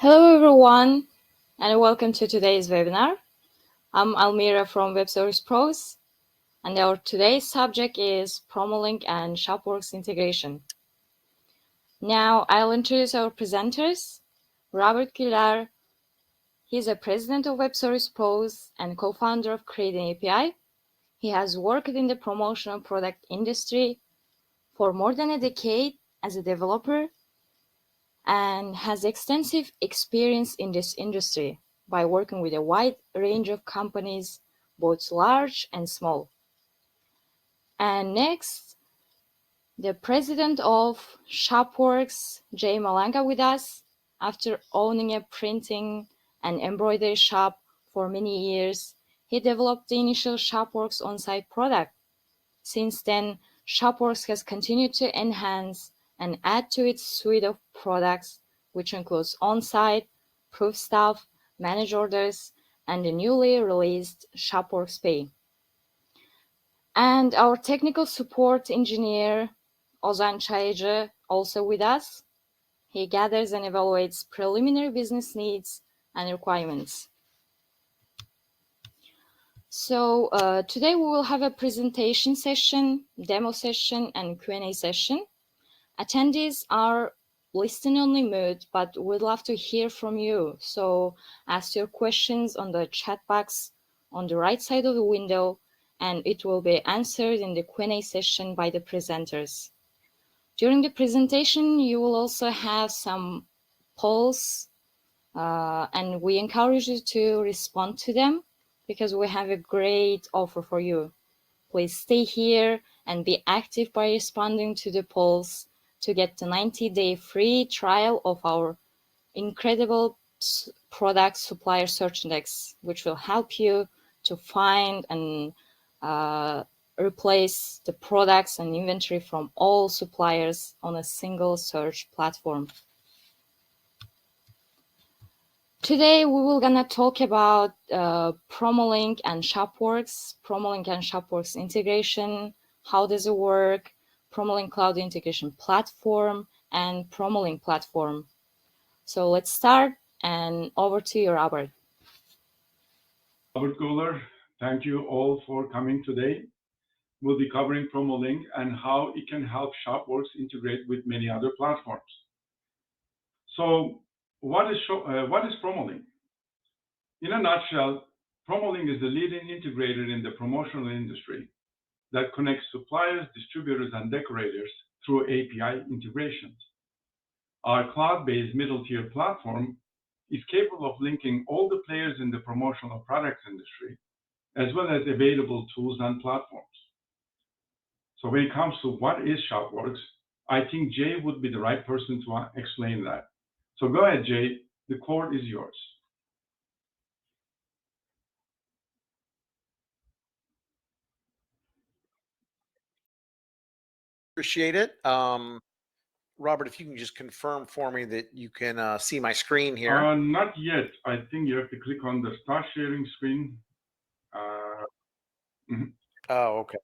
Hello everyone, and welcome to today's webinar. I'm Almira from Services Pros, and our today's subject is PromoLink and ShopWorks integration. Now I'll introduce our presenters. Robert Killar, he's a president of Services Pros and co-founder of Creating API. He has worked in the promotional product industry for more than a decade as a developer and has extensive experience in this industry by working with a wide range of companies, both large and small. And next, the president of ShopWorks, Jay Malanga, with us. After owning a printing and embroidery shop for many years, he developed the initial ShopWorks on-site product. Since then, ShopWorks has continued to enhance and add to its suite of products, which includes on-site, proof stuff, managed orders, and the newly released ShopWorks Pay. And our technical support engineer, Ozan Çayıcı, also with us. He gathers and evaluates preliminary business needs and requirements. So today we will have a presentation session, demo session, and Q&A session. Attendees are listen-only mode, but we'd love to hear from you. So ask your questions on the chat box on the right side of the window, and it will be answered in the Q&A session by the presenters. During the presentation, you will also have some polls, and we encourage you to respond to them because we have a great offer for you. Please stay here and be active by responding to the polls to get the 90-day free trial of our incredible product supplier search index, which will help you to find and replace the products and inventory from all suppliers on a single search platform. Today, we will gonna talk about PromoLink and ShopWorks, PromoLink and ShopWorks integration, how does it work, PromoLink Cloud Integration Platform, and PromoLink Platform. So let's start, and over to you, Robert. Robert Killar, thank you all for coming today. We'll be covering PromoLink and how it can help ShopWorks integrate with many other platforms. So what is PromoLink? In a nutshell, PromoLink is the leading integrator in the promotional industry that connects suppliers, distributors, and decorators through API integrations. Our cloud-based middle-tier platform is capable of linking all the players in the promotional products industry, as well as available tools and platforms. So when it comes to what is ShopWorks, I think Jay would be the right person to explain that. So go ahead, Jay, the court is yours. Appreciate it. Robert, if you can just confirm for me that you can see my screen here. Not yet. I think you have to click on the start sharing screen. Oh, okay.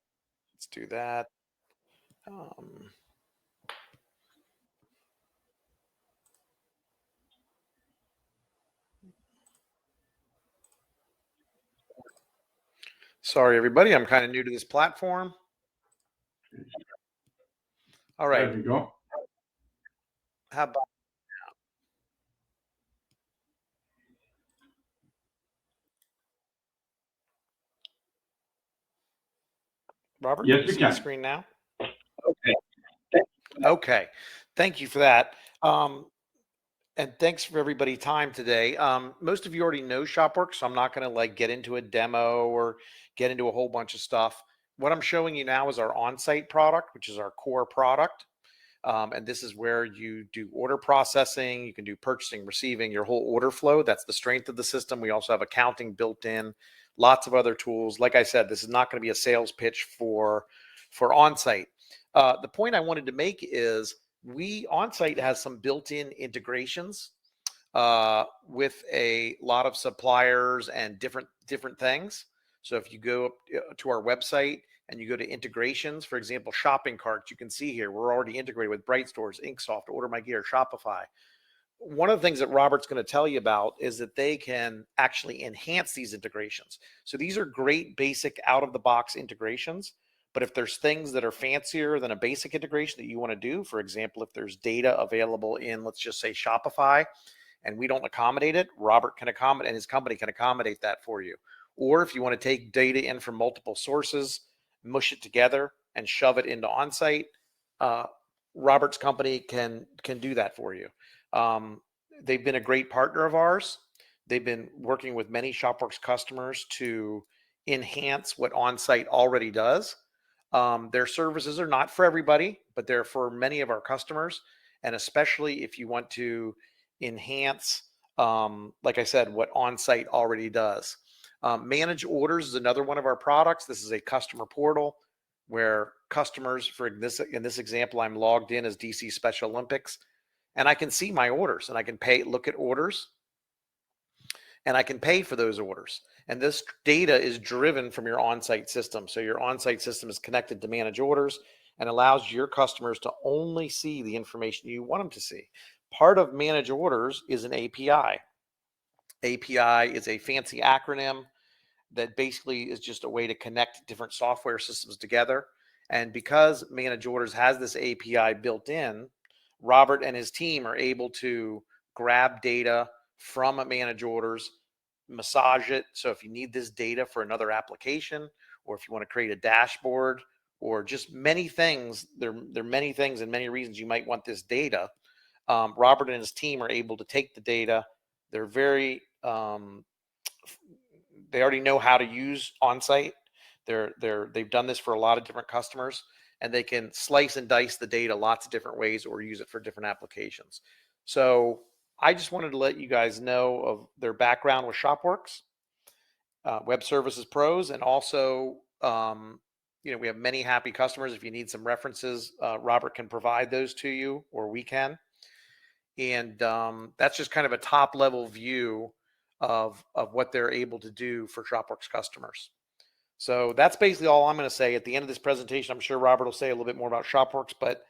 Let's do that. Sorry, everybody. I'm kind of new to this platform. All right. There we go. How about Robert? Yes, can you we see can. the screen now? Okay. Thank you for that. And thanks for everybody's time today. Most of you already know ShopWorks, so I'm not going to get into a demo or get into a whole bunch of stuff. What I'm showing you now is our on-site product, which is our core product. And this is where you do order processing, you can do purchasing, receiving, your whole order flow. That's the strength of the system. We also have accounting built in, lots of other tools. Like I said, this is not going to be a sales pitch for on-site. The point I wanted to make is on-site has some built-in integrations with a lot of suppliers and different things. So if you go up to our website and you go to integrations, for example, shopping carts, you can see here, we're already integrated with Bright Stores, Inksoft, Order My Gear, Shopify. one of the things that Robert's going to tell you about is that they can actually enhance these integrations. So these are great basic out of the box integrations. But if there's things that are fancier than a basic integration that you want to do, for example, if there's data available in, let's just say Shopify, and we don't accommodate it, Robert can accommodate, and his company can accommodate that for you. Or if you want to take data in from multiple sources, mush it together and shove it into Onsite, Robert's company can do that for you. They've been a great partner of ours. They've been working with many Shopworks customers to enhance what Onsite already does. Their services are not for everybody, but they're for many of our customers. And especially if you want to enhance, like I said, what Onsite already does. Manage orders is another one of our products. This is a customer portal where customers, in this example, I'm logged in as DC Special Olympics, and I can see my orders, and I can look at orders, and I can pay for those orders. And this data is driven from your Onsite system. So your Onsite system is connected to manage orders and allows your customers to only see the information you want them to see. Part of manage orders is an API. API is a fancy acronym that basically is just a way to connect different software systems together. And because Manage Orders has this API built in, Robert and his team are able to grab data from a Manage Orders, massage it. So if you need this data for another application, or if you want to create a dashboard, or just many things, there are many things and many reasons you might want this data. Robert and his team are able to take the data. They're very they already know how to use Onsite. They've done this for a lot of different customers, and they can slice and dice the data lots of different ways or use it for different applications. So I just wanted to let you guys know of their background with Shopworks, Web Services Pros, and also we have many happy customers. If you need some references, Robert can provide those to you, or we can. And that's just kind of a top level view of what they're able to do for Shopworks customers. So that's basically all I'm going to say. At the end of this presentation, I'm sure Robert will say a little bit more about Shopworks, but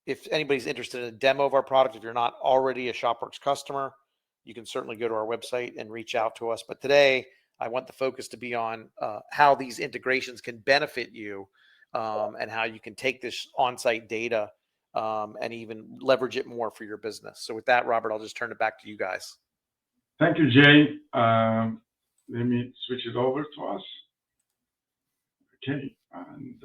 if anybody's interested in a demo of our product, if you're not already a Shopworks customer, you can certainly go to our website and reach out to us. But today, I want the focus to be on how these integrations can benefit you and how you can take this on-site data and even leverage it more for your business. So with that, Robert, I'll just turn it back to you guys. Thank you, Jay. Let me switch it over to us. Okay, and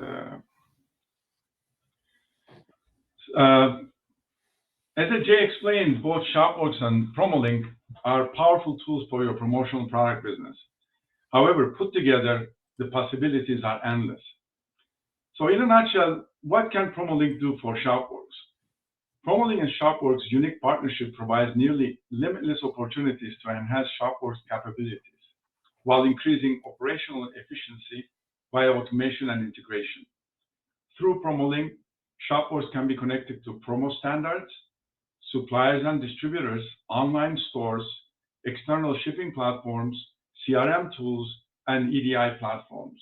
as Jay explained, both Shopworks and PromoLink are powerful tools for your promotional product business. However, put together, the possibilities are endless. So in a nutshell, what can PromoLink do for Shopworks? PromoLink and Shopworks' unique partnership provides nearly limitless opportunities to enhance Shopworks' capabilities while increasing operational efficiency via automation and integration. Through PromoLink, Shopworks can be connected to promo standards, suppliers and distributors, online stores, external shipping platforms, CRM tools, and EDI platforms.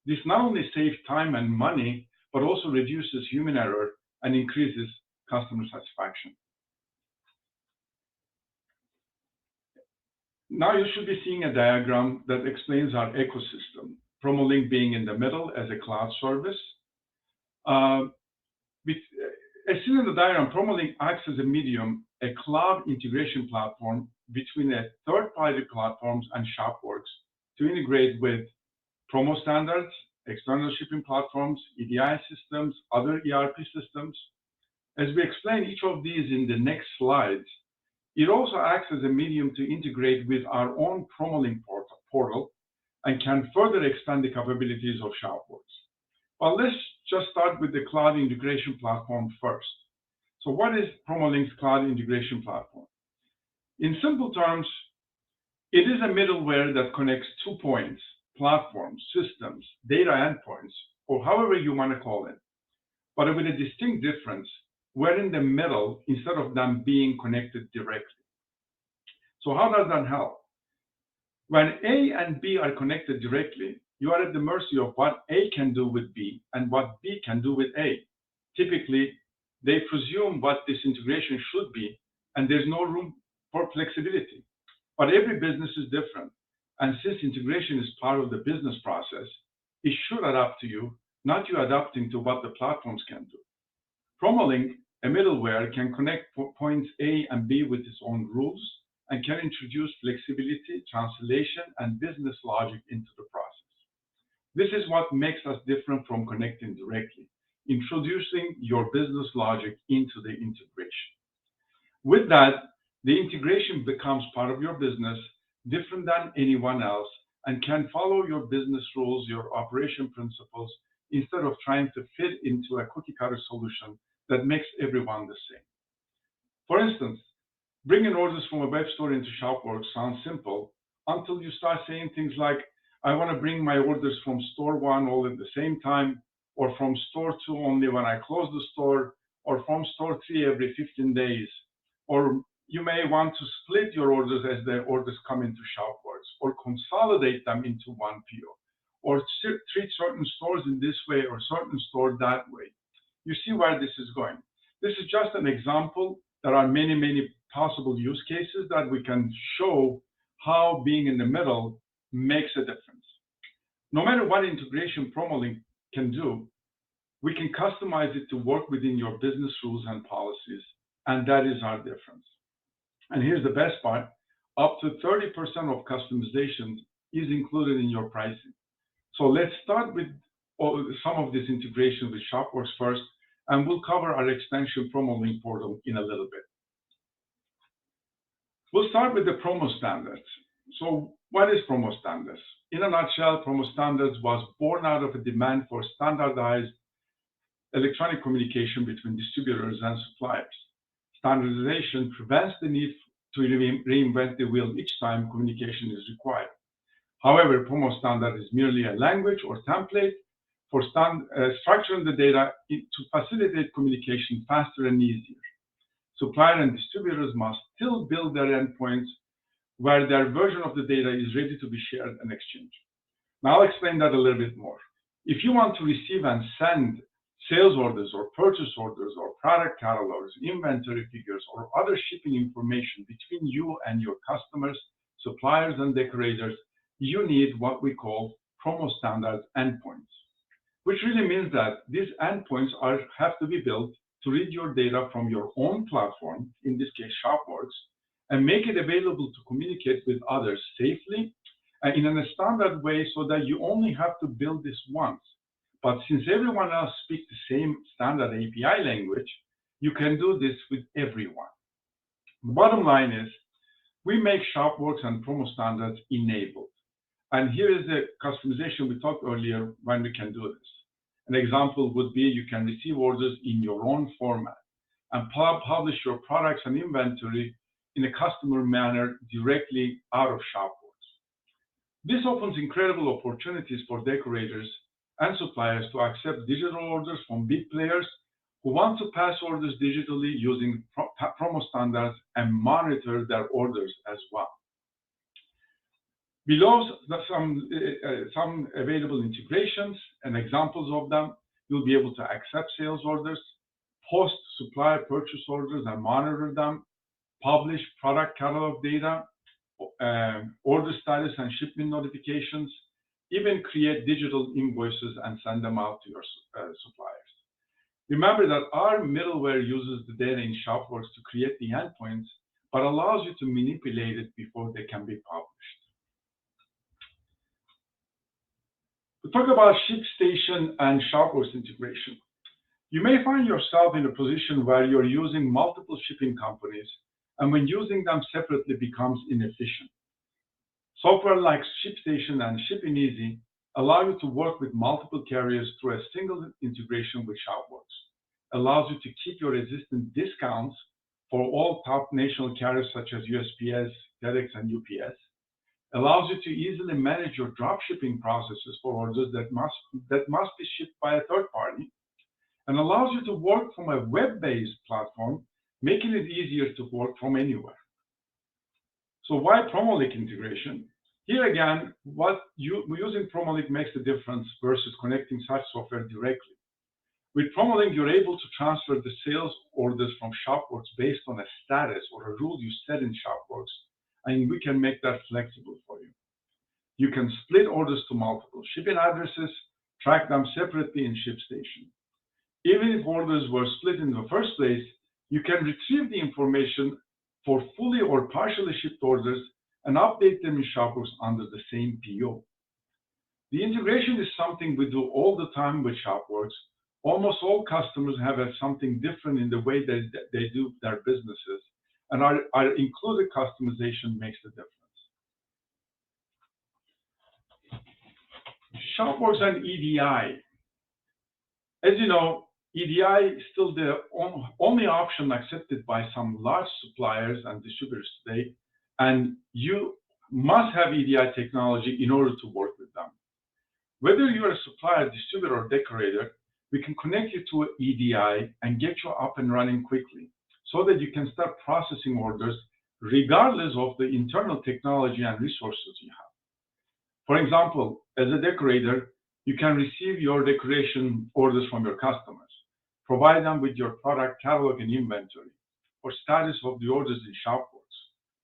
This not only saves time and money, but also reduces human error and increases customer satisfaction. Now you should be seeing a diagram that explains our ecosystem, PromoLink being in the middle as a cloud service. As seen in the diagram, PromoLink acts as a medium, a cloud integration platform between a third-party platforms and Shopworks to integrate with promo standards, external shipping platforms, EDI systems, other ERP systems. As we explain each of these in the next slides, it also acts as a medium to integrate with our own PromoLink portal and can further expand the capabilities of Shopworks. But let's just start with the cloud integration platform first. So what is PromoLink's cloud integration platform? In simple terms, it is a middleware that connects 2 points, platforms, systems, data endpoints, or however you want to call it, but with a distinct difference. We're in the middle instead of them being connected directly. So how does that help? When A and B are connected directly, you are at the mercy of what A can do with B and what B can do with A. Typically, they presume what this integration should be and there's no room for flexibility. But every business is different, and since integration is part of the business process, it should adapt to you, not you adapting to what the platforms can do. PromoLink, a middleware, can connect points A and B with its own rules and can introduce flexibility, translation, and business logic into the process. This is what makes us different from connecting directly, introducing your business logic into the integration. With that, the integration becomes part of your business, different than anyone else, and can follow your business rules, your operation principles, instead of trying to fit into a cookie-cutter solution that makes everyone the same. For instance, bringing orders from a web store into Shopworks sounds simple until you start saying things like, I want to bring my orders from store 1 all at the same time, or from store 2 only when I close the store, or from store 3 every 15 days. Or you may want to split your orders as the orders come into Shopworks, or consolidate them into one PO, or treat certain stores in this way or certain store that way. You see where this is going. This is just an example. There are many, many possible use cases that we can show how being in the middle makes a difference. No matter what integration PromoLink can do, we can customize it to work within your business rules and policies, and that is our difference. And here's the best part, up to 30% of customization is included in your pricing. So let's start with some of this integration with Shopworks first, and we'll cover our extension PromoLink portal in a little bit. We'll start with the Promo Standards. So what is Promo Standards? In a nutshell, Promo Standards was born out of a demand for standardized electronic communication between distributors and suppliers. Standardization prevents the need to reinvent the wheel each time communication is required. However, Promo Standard is merely a language or template for structuring the data to facilitate communication faster and easier. Supplier and distributors must still build their endpoints where their version of the data is ready to be shared and exchanged. Now I'll explain that a little bit more. If you want to receive and send sales orders or purchase orders or product catalogs, inventory figures, or other shipping information between you and your customers, suppliers, and decorators, you need what we call Promo Standard endpoints, which really means that these endpoints have to be built to read your data from your own platform, in this case Shopworks, and make it available to communicate with others safely and in a standard way so that you only have to build this once. But since everyone else speaks the same standard API language, you can do this with everyone. The bottom line is, we make Shopworks and Promo Standards enabled. And here is the customization we talked earlier when we can do this. An example would be you can receive orders in your own format and publish your products and inventory in a customer manner directly out of Shopworks. This opens incredible opportunities for decorators and suppliers to accept digital orders from big players who want to pass orders digitally using Promo Standards and monitor their orders as well. Below some available integrations and examples of them, you'll be able to accept sales orders, post supplier purchase orders and monitor them, publish product catalog data, order status and shipment notifications, even create digital invoices and send them out to your suppliers. Remember that our middleware uses the data in Shopworks to create the endpoints, but allows you to manipulate it before they can be published. We talk about ShipStation and Shopworks integration. You may find yourself in a position where you're using multiple shipping companies, and when using them separately becomes inefficient. Software like ShipStation and Edi allow you to work with multiple carriers through a single integration with Shopworks. Allows you to keep your existing discounts for all top national carriers such as USPS, FedEx, and UPS. Allows you to easily manage your drop shipping processes for orders that must be shipped by a third party, and allows you to work from a web-based platform, making it easier to work from anywhere. So why PromoLink integration? Here again, using PromoLink makes the difference versus connecting such software directly. With PromoLink, you're able to transfer the sales orders from ShopWorks based on a status or a rule you set in ShopWorks, and we can make that flexible for you. You can split orders to multiple shipping addresses, track them separately in ShipStation. Even if orders were split in the first place, you can retrieve the information for fully or partially shipped orders and update them in ShopWorks under the same PO. The integration is something we do all the time with ShopWorks. Almost all customers have something different in the way that they do their businesses, and our included customization makes a difference. ShopWorks and EDI. As you know, EDI is still the only option accepted by some large suppliers and distributors today, and you must have EDI technology in order to work with them. Whether you're a supplier, distributor, or decorator, we can connect you to EDI and get you up and running quickly so that you can start processing orders regardless of the internal technology and resources you have. For example, as a decorator, you can receive your decoration orders from your customers, provide them with your product catalog and inventory, or status of the orders in ShopWorks,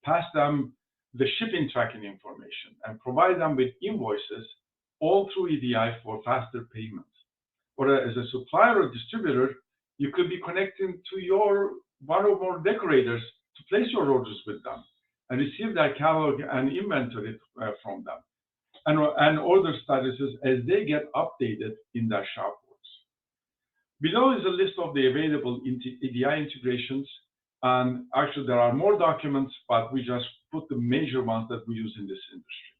pass them the shipping tracking information, and provide them with invoices all through EDI for faster payments. Or as a supplier or distributor, you could be connecting to your one or more decorators to place your orders with them and receive their catalog and inventory from them, and order statuses as they get updated in their ShopWorks. Below is a list of the available EDI integrations, and actually there are more documents, but we just put the major ones that we use in this industry.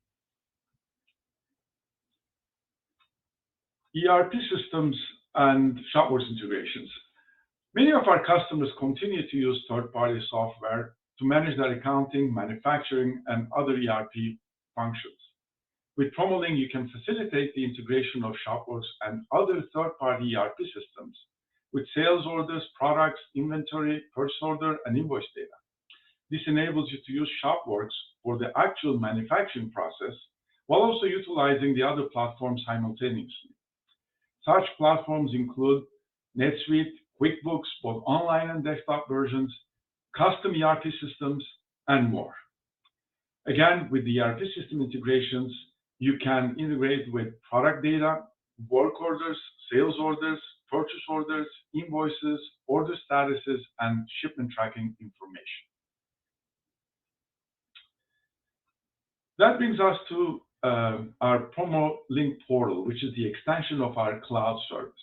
ERP systems and ShopWorks integrations. Many of our customers continue to use third-party software to manage their accounting, manufacturing, and other ERP functions. With PromoLink, you can facilitate the integration of ShopWorks and other third-party ERP systems with sales orders, products, inventory, purchase order, and invoice data. This enables you to use ShopWorks for the actual manufacturing process while also utilizing the other platforms simultaneously. Such platforms include NetSuite, QuickBooks, both online and desktop versions, custom ERP systems, and more. Again, with the ERP system integrations, you can integrate with product data, work orders, sales orders, purchase orders, invoices, order statuses, and shipment tracking information. That brings us to our PromoLink portal, which is the extension of our cloud service.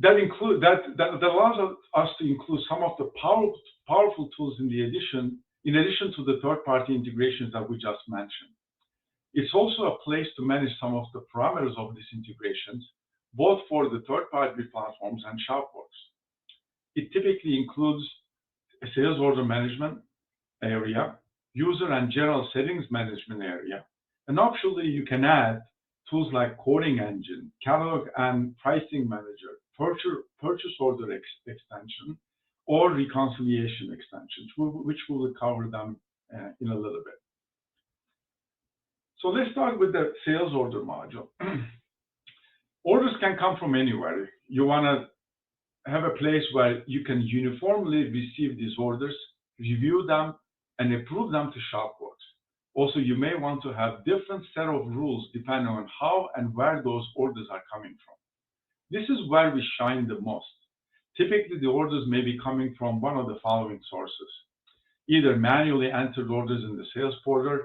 That allows us to include some of the powerful tools in addition to the third-party integrations that we just mentioned. It's also a place to manage some of the parameters of these integrations, both for the third-party platforms and ShopWorks. It typically includes a sales order management area, user and general settings management area, and optionally you can add tools like quoting engine, catalog and pricing manager, purchase order extension, or reconciliation extensions, which we will cover them in a little bit. So let's start with the sales order module. Orders can come from anywhere. You want to have a place where you can uniformly receive these orders, review them, and approve them to ShopWorks. Also, you may want to have different set of rules depending on how and where those orders are coming from. This is where we shine the most. Typically, the orders may be coming from one of the following sources. Either manually entered orders in the sales portal,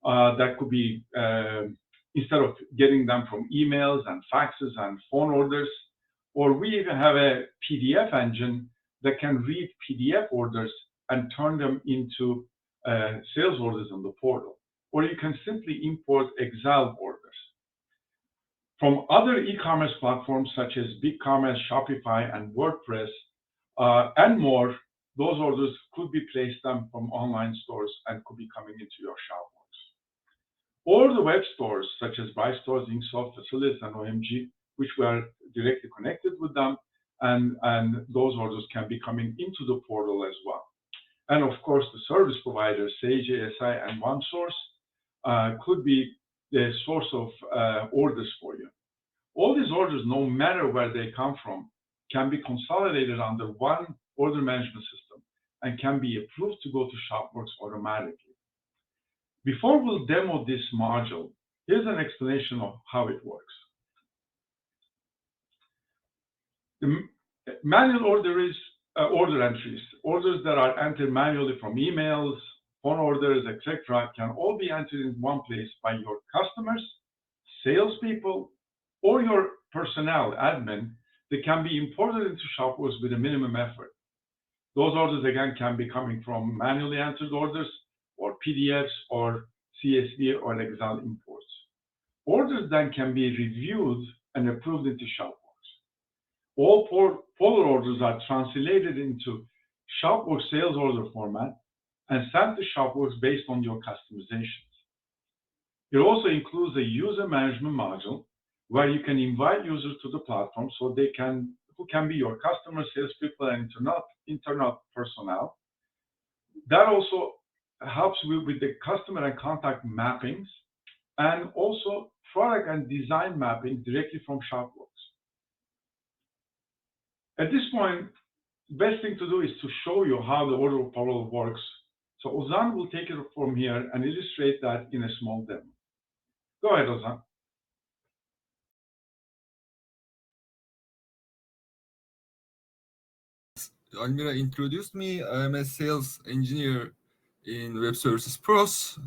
that could be instead of getting them from emails and faxes and phone orders, or we even have a PDF engine that can read PDF orders and turn them into sales orders on the portal. Or you can simply import Excel orders. From other e-commerce platforms such as BigCommerce, Shopify, and WordPress, and more, those orders could be placed from online stores and could be coming into your ShopWorks. Or the web stores such as Buy Stores, Inksoft, Facilis, and OMG, which we are directly connected with them, and those orders can be coming into the portal as well. And of course, the service providers, Sage, ASI, and OneSource could be the source of orders for you. All these orders, no matter where they come from, can be consolidated under one order management system and can be approved to go to ShopWorks automatically. Before we'll demo this module, here's an explanation of how it works. The manual order entries, orders that are entered manually from emails, phone orders, etc., can all be entered in one place by your customers, salespeople, or your personnel, admin, that can be imported into ShopWorks with a minimum effort. Those orders, again, can be coming from manually entered orders, or PDFs, or CSV, or Excel imports. Orders then can be reviewed and approved into ShopWorks. All folder orders are translated into ShopWorks sales order format and sent to ShopWorks based on your customizations. It also includes a user management module where you can invite users to the platform who can be your customers, salespeople, and internal personnel. That also helps with the customer and contact mappings, and also product and design mapping directly from ShopWorks. At this point, the best thing to do is to show you how the order portal works. So Ozan will take it from here and illustrate that in a small demo. Go ahead, Ozan. Almira introduced me. I'm a sales engineer in Web Services Pros.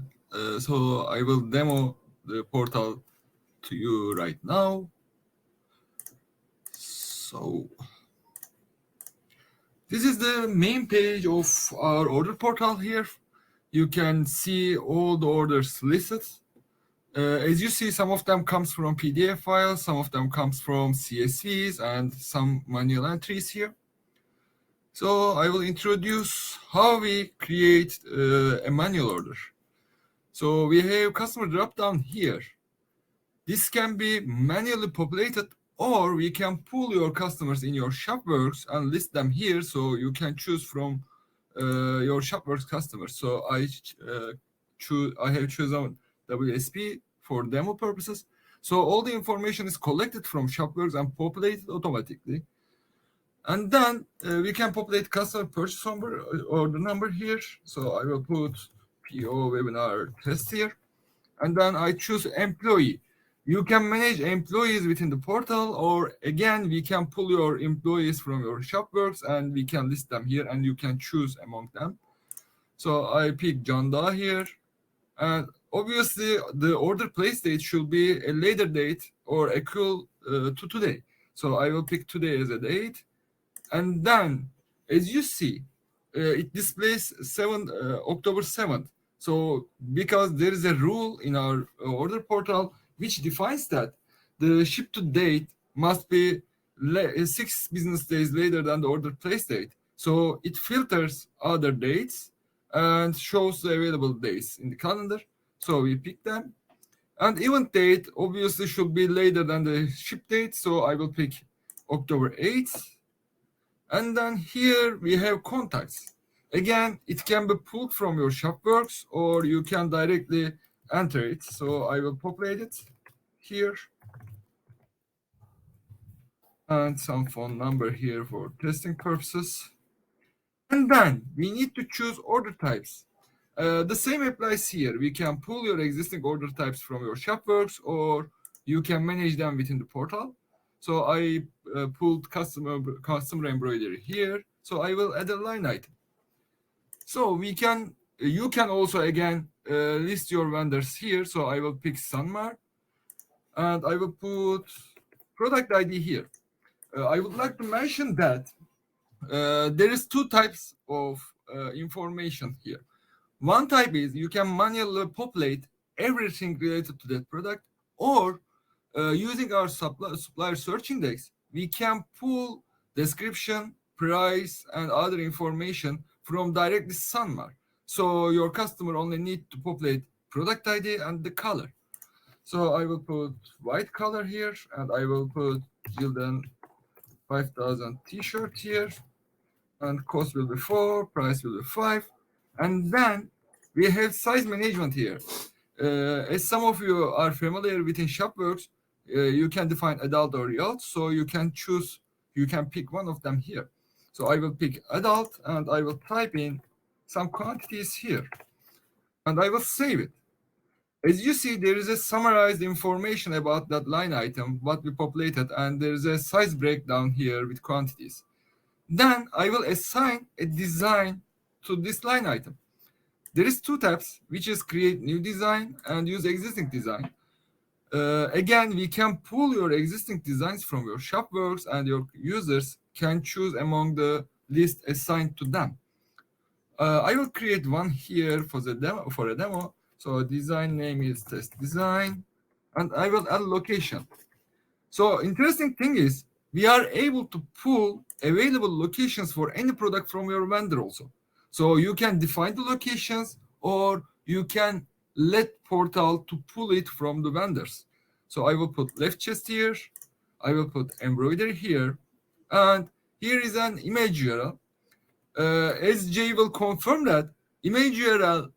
So I will demo the portal to you right now. So this is the main page of our order portal here. You can see all the orders listed. As you see, some of them comes from PDF files, some of them comes from CSVs, and some manual entries here. So I will introduce how we create a manual order. So we have customer dropdown here. This can be manually populated, or we can pull your customers in your ShopWorks and list them here, so you can choose from your ShopWorks customers. So I have chosen WSP for demo purposes. So all the information is collected from ShopWorks and populated automatically. And then we can populate customer purchase number or the number here. So I will put PO webinar test here. And then I choose employee. You can manage employees within the portal, or again, we can pull your employees from your ShopWorks and we can list them here and you can choose among them. So I pick John Da here. And obviously the order place date should be a later date or equal to today. So I will pick today as a date. And then, as you see, it displays October 7th. So because there is a rule in our order portal which defines that the ship to date must be 6 business days later than the order place date. So it filters other dates and shows the available days in the calendar. So we pick them. And event date obviously should be later than the ship date. So I will pick October 8th. And then here we have contacts. Again, it can be pulled from your ShopWorks or you can directly enter it. So I will populate it here. And some phone number here for testing purposes. And then we need to choose order types. The same applies here. We can pull your existing order types from your ShopWorks or you can manage them within the portal. So I pulled customer embroidery here. So I will add a line item. So you can also again list your vendors here. So I will pick Sanmar and I will put product ID here. I would like to mention that there is 2 types of information here. One type is you can manually populate everything related to that product, or using our supplier search index, we can pull description, price, and other information from directly Sanmar. So your customer only need to populate product ID and the color. So I will put white color here, and I will put Gildan 5000 t-shirt here, and cost will be 4, price will be 5. And then we have size management here. As some of you are familiar with in ShopWorks, you can define adult or youth, so you can choose, you can pick one of them here. So I will pick adult and I will type in some quantities here and I will save it. As you see, there is a summarized information about that line item, what we populated, and there is a size breakdown here with quantities. Then I will assign a design to this line item. There is two tabs, which is create new design and use existing design. Again, we can pull your existing designs from your ShopWorks and your users can choose among the list assigned to them. I will create one here for the demo, for a demo. So design name is test design, and I will add location. So interesting thing is we are able to pull available locations for any product from your vendor also. So you can define the locations or you can let portal to pull it from the vendors. So I will put left chest here. I will put embroidery here. And here is an image URL. As Jay will confirm that image URL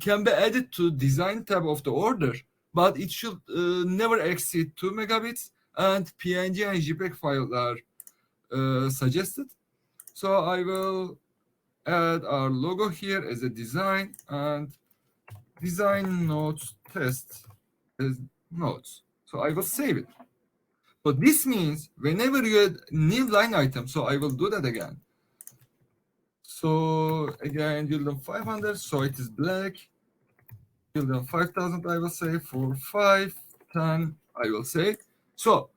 can be added to design tab of the order, but it should never exceed 2 megabits and PNG and JPEG files are suggested. So I will add our logo here as a design and design notes test as notes. So I will save it. So this means whenever you add new line item, so I will do that again. So again, Gildan 500, so it is black. Gildan 5000, I will say for 5, 10, I will say. So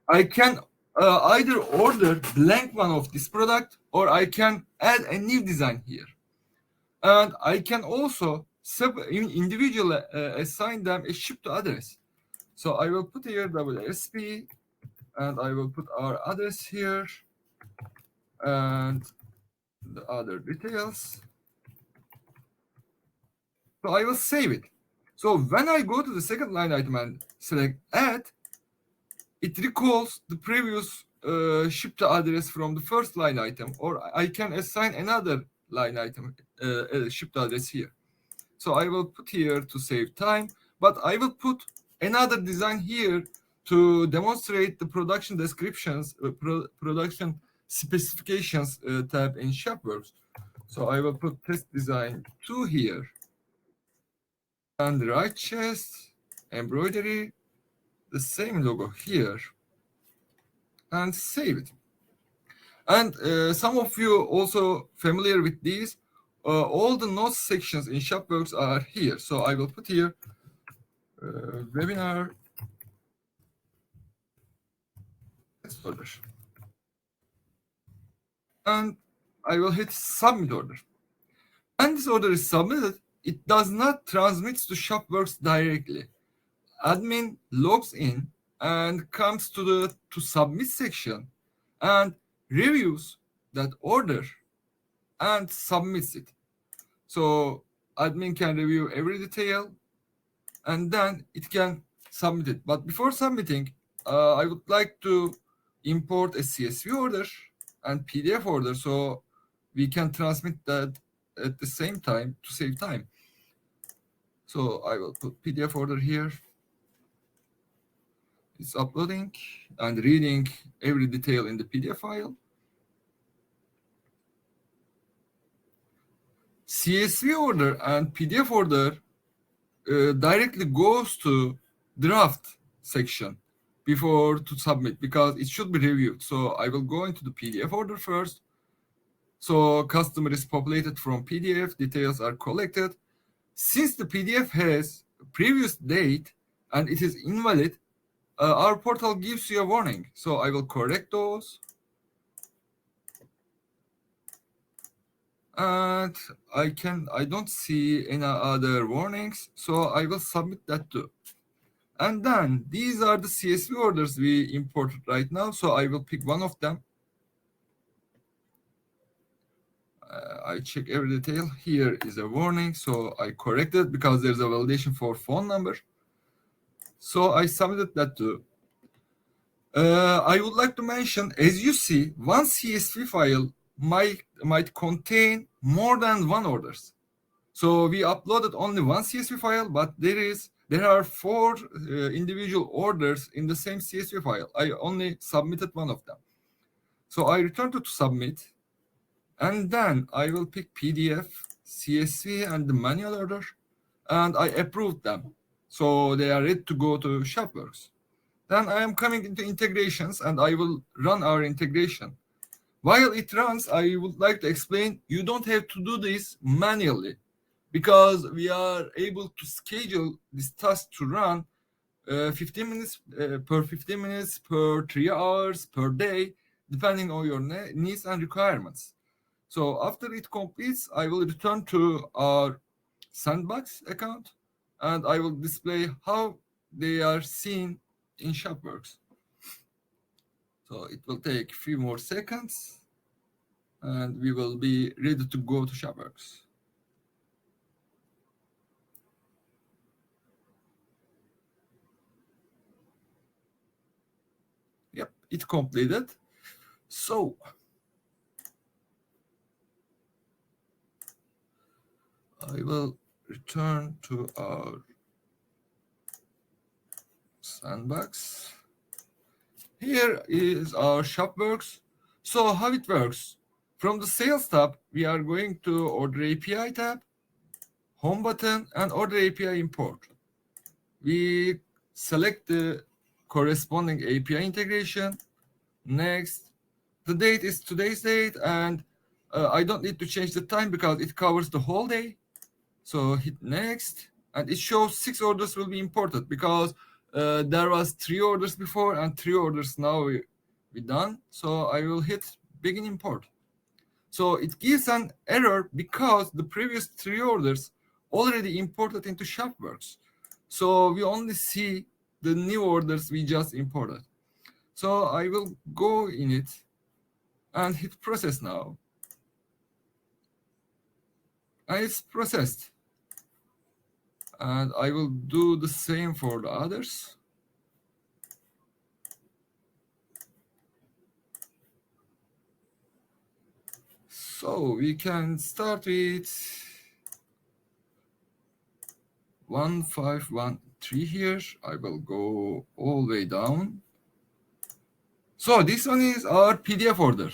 I can either order blank one of this product or I can add a new design here. And I can also individually assign them a ship to address. So I will put here WSP and I will put our address here and the other details. So I will save it. So when I go to the second line item and select add, it recalls the previous ship to address from the first line item, or I can assign another line item ship to address here. So I will put here to save time, but I will put another design here to demonstrate the production descriptions, production specifications tab in ShopWorks. So I will put test design 2 here. And right chest, embroidery, the same logo here. And save it. And some of you also familiar with these. All the notes sections in ShopWorks are here. So I will put here webinar order. And I will hit submit order. When this order is submitted, it does not transmit to ShopWorks directly. Admin logs in and comes to the submit section and reviews that order and submits it. So admin can review every detail and then it can submit it. But before submitting, I would like to import a CSV order and PDF order so we can transmit that at the same time to save time. So I will put PDF order here. It's uploading and reading every detail in the PDF file. CSV order and PDF order directly goes to draft section before to submit because it should be reviewed. So I will go into the PDF order first. So customer is populated from PDF, details are collected. Since the PDF has previous date and it is invalid, our portal gives you a warning. So I will correct those. And I don't see any other warnings. So I will submit that too. And then these are the CSV orders we imported right now. So I will pick one of them. I check every detail. Here is a warning. So I corrected because there's a validation for phone number. So I submitted that too. I would like to mention, as you see, one CSV file might contain more than one orders. So we uploaded only one CSV file, but there are 4 individual orders in the same CSV file. I only submitted one of them. So I return to submit, and then I will pick PDF, CSV, and the manual order, and I approved them. So they are ready to go to ShopWorks. Then I am coming into integrations, and I will run our integration. While it runs, I would like to explain, you don't have to do this manually, because we are able to schedule this task to run 15 minutes per 15 minutes per 3 hours per day, depending on your needs and requirements. So after it completes, I will return to our sandbox account, and I will display how they are seen in ShopWorks. So it will take a few more seconds, and we will be ready to go to ShopWorks. Yep, it completed. So I will return to our sandbox. Here is our ShopWorks. So how it works? From the Sales tab, we are going to Order API tab, Home button, and Order API import. We select the corresponding API integration. Next, the date is today's date, and I don't need to change the time because it covers the whole day. So hit next, and it shows 6 orders will be imported because there was 3 orders before and 3 orders now we done. So I will hit begin import. So it gives an error because the previous 3 orders already imported into ShopWorks. So we only see the new orders we just imported. So I will go in it and hit process now. And it's processed. And I will do the same for the others. So we can start with 1513 here. I will go all the way down. So this one is our PDF order.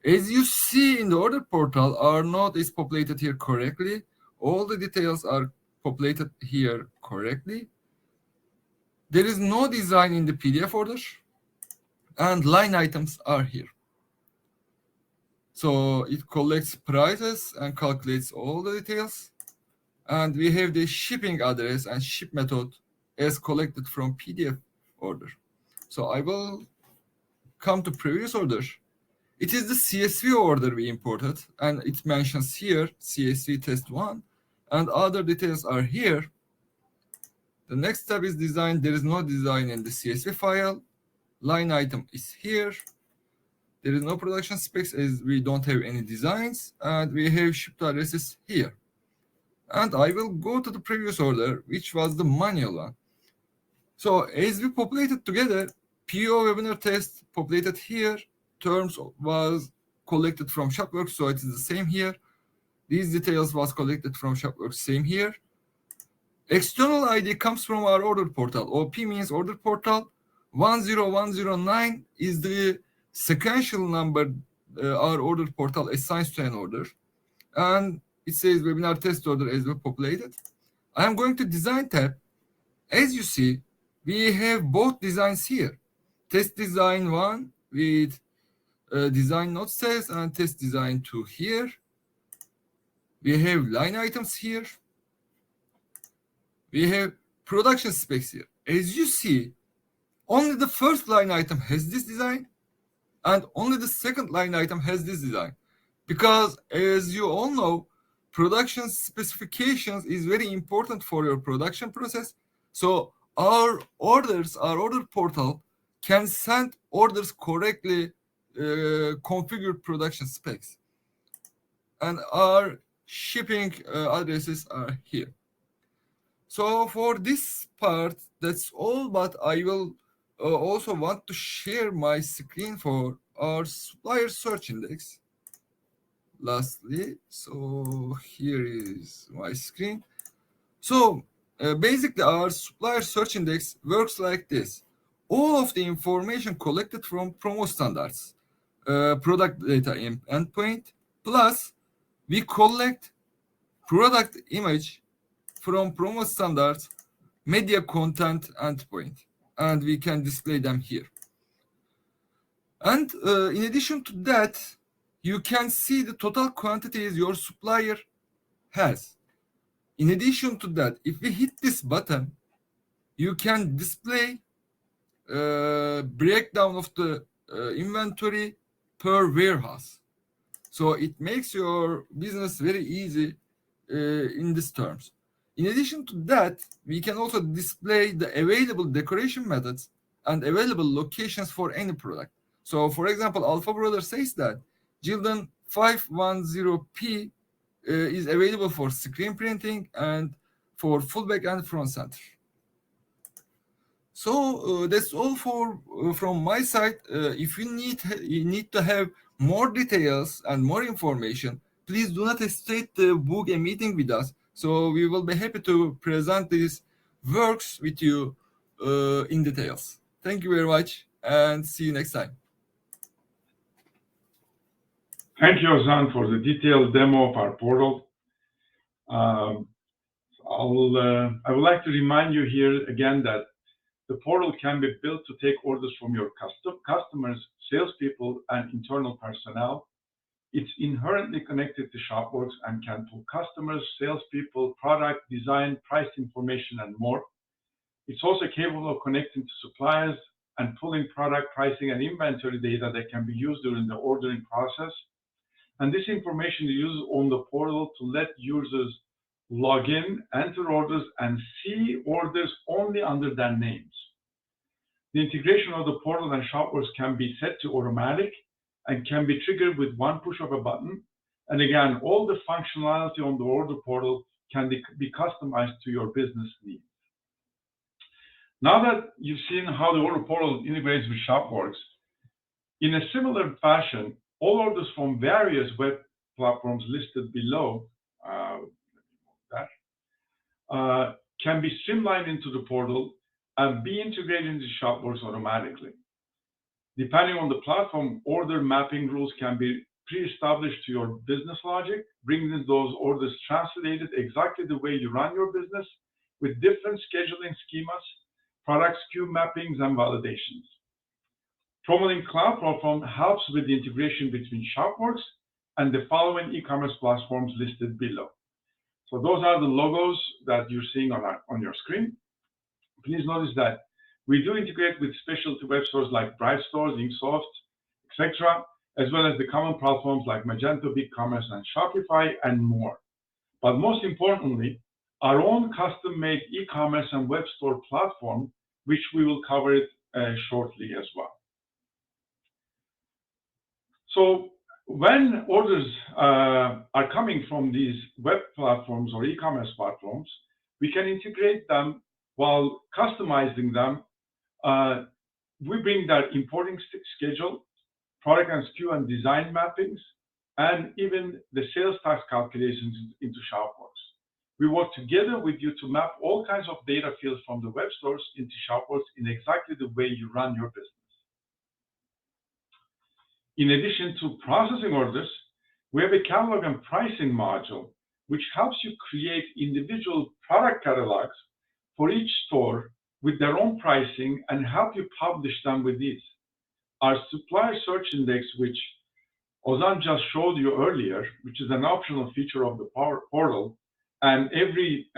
As you see in the order portal, our node is populated here correctly. All the details are populated here correctly. There is no design in the PDF order, and line items are here. So it collects prices and calculates all the details. And we have the shipping address and ship method as collected from PDF order. So I will come to previous order. It is the CSV order we imported, and it mentions here CSV test 1, and other details are here. The next tab is design. There is no design in the CSV file. Line item is here. There is no production specs as we don't have any designs, and we have shipped addresses here. And I will go to the previous order, which was the manual one. So as we populated together, PO webinar test populated here. Terms was collected from ShopWorks, so it is the same here. These details was collected from ShopWorks, same here. External ID comes from our order portal. OP means order portal. 10109 is the sequential number our order portal assigns to an order. And it says webinar test order as well populated. I am going to design tab. As you see, we have both designs here. Test design 1 with design node sales and test design 2 here. We have line items here. We have production specs here. As you see, only the first line item has this design, and only the second line item has this design. Because as you all know, production specifications is very important for your production process. So our orders, our order portal can send orders correctly configured production specs. And our shipping addresses are here. So for this part, that's all, but I will also want to share my screen for our supplier search index. lastly, so here is my screen. So basically, our supplier search index works like this. All of the information collected from promo standards, product data endpoint, plus we collect product image from promo standards, media content endpoint, and we can display them here. And in addition to that, you can see the total quantities your supplier has. In addition to that, if we hit this button, you can display breakdown of the inventory per warehouse. So it makes your business very easy in these terms. In addition to that, we can also display the available decoration methods and available locations for any product. So for example, Alpha Brother says that Jildan 510P is available for screen printing and for full back and front center. So that's all for from my side. If you need to have more details and more information, please do not hesitate to book a meeting with us. So we will be happy to present these works with you in details. Thank you very much, and see you next time. Thank you, Ozan, for the detailed demo of our portal. I would like to remind you here again that the portal can be built to take orders from your customers, salespeople, and internal personnel. It's inherently connected to ShopWorks and can pull customers, salespeople, product, design, price information, and more. It's also capable of connecting to suppliers and pulling product pricing and inventory data that can be used during the ordering process. And this information is used on the portal to let users log in, enter orders, and see orders only under their names. The integration of the portal and ShopWorks can be set to automatic and can be triggered with one push of a button. And again, all the functionality on the order portal can be customized to your business needs. Now that you've seen how the order portal integrates with ShopWorks, in a similar fashion, all orders from various web platforms listed below can be streamlined into the portal and be integrated into ShopWorks automatically. Depending on the platform, order mapping rules can be pre-established to your business logic, bringing those orders translated exactly the way you run your business with different scheduling schemas, product SKU mappings, and validations. PromoLink Cloud Platform helps with the integration between ShopWorks and the following e-commerce platforms listed below. So those are the logos that you're seeing on your screen. Please notice that we do integrate with specialty web stores like Bright Stores, Inksoft, etc., as well as the common platforms like Magento, BigCommerce, and Shopify, and more. But most importantly, our own custom-made e-commerce and web store platform, which we will cover it shortly as well. So when orders are coming from these web platforms or e-commerce platforms, we can integrate them while customizing them. We bring that importing schedule, product and SKU and design mappings, and even the sales tax calculations into ShopWorks. We work together with you to map all kinds of data fields from the web stores into ShopWorks in exactly the way you run your business. In addition to processing orders, we have a catalog and pricing module, which helps you create individual product catalogs for each store with their own pricing and help you publish them with ease. Our supplier search index, which Ozan just showed you earlier, which is an optional feature of the portal, and every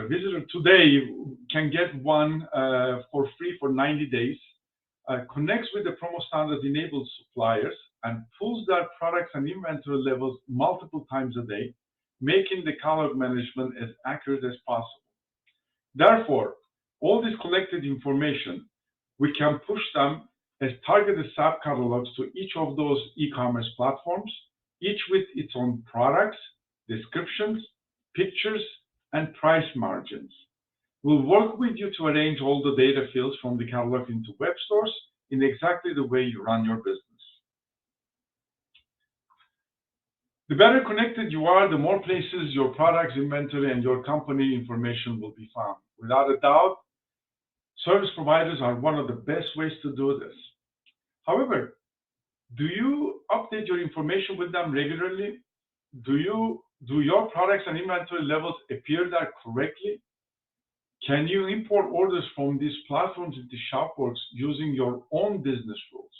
visitor today can get one for free for 90 days, connects with the promo standards enabled suppliers and pulls their products and inventory levels multiple times a day, making the catalog management as accurate as possible. Therefore, all this collected information, we can push them as targeted subcatalogs to each of those e-commerce platforms, each with its own products, descriptions, pictures, and price margins. We'll work with you to arrange all the data fields from the catalog into web stores in exactly the way you run your business. The better connected you are, the more places your products, inventory, and your company information will be found. Without a doubt, service providers are one of the best ways to do this. However, do you update your information with them regularly? Do your products and inventory levels appear there correctly? Can you import orders from these platforms into Shopworks using your own business rules?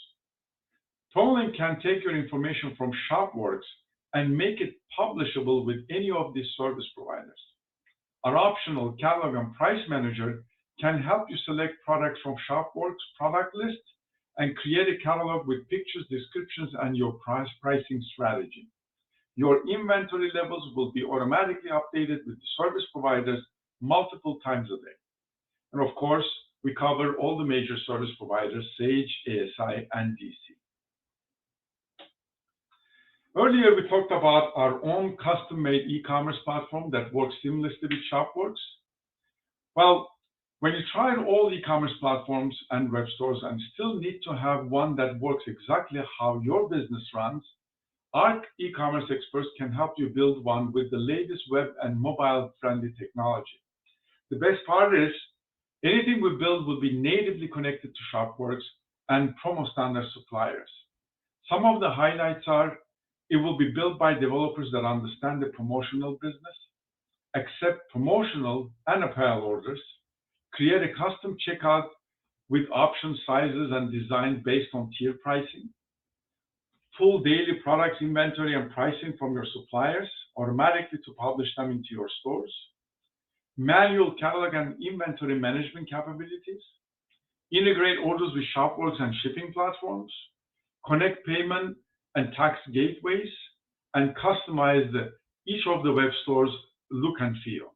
PromoLink can take your information from Shopworks and make it publishable with any of these service providers. Our optional catalog and price manager can help you select products from Shopworks product list and create a catalog with pictures, descriptions, and your pricing strategy. Your inventory levels will be automatically updated with the service providers multiple times a day. And of course, we cover all the major service providers, Sage, ASI, and DC. Earlier, we talked about our own custom-made e-commerce platform that works seamlessly with Shopworks. Well, when you try all e-commerce platforms and web stores and still need to have one that works exactly how your business runs, our e-commerce experts can help you build one with the latest web and mobile-friendly technology. The best part is, anything we build will be natively connected to Shopworks and Promo Standard suppliers. Some of the highlights are, it will be built by developers that understand the promotional business, accept promotional and apparel orders, create a custom checkout with option sizes and design based on tier pricing, pull daily products inventory and pricing from your suppliers automatically to publish them into your stores, manual catalog and inventory management capabilities, integrate orders with Shopworks and shipping platforms, connect payment and tax gateways, and customize each of the web stores' look and feel.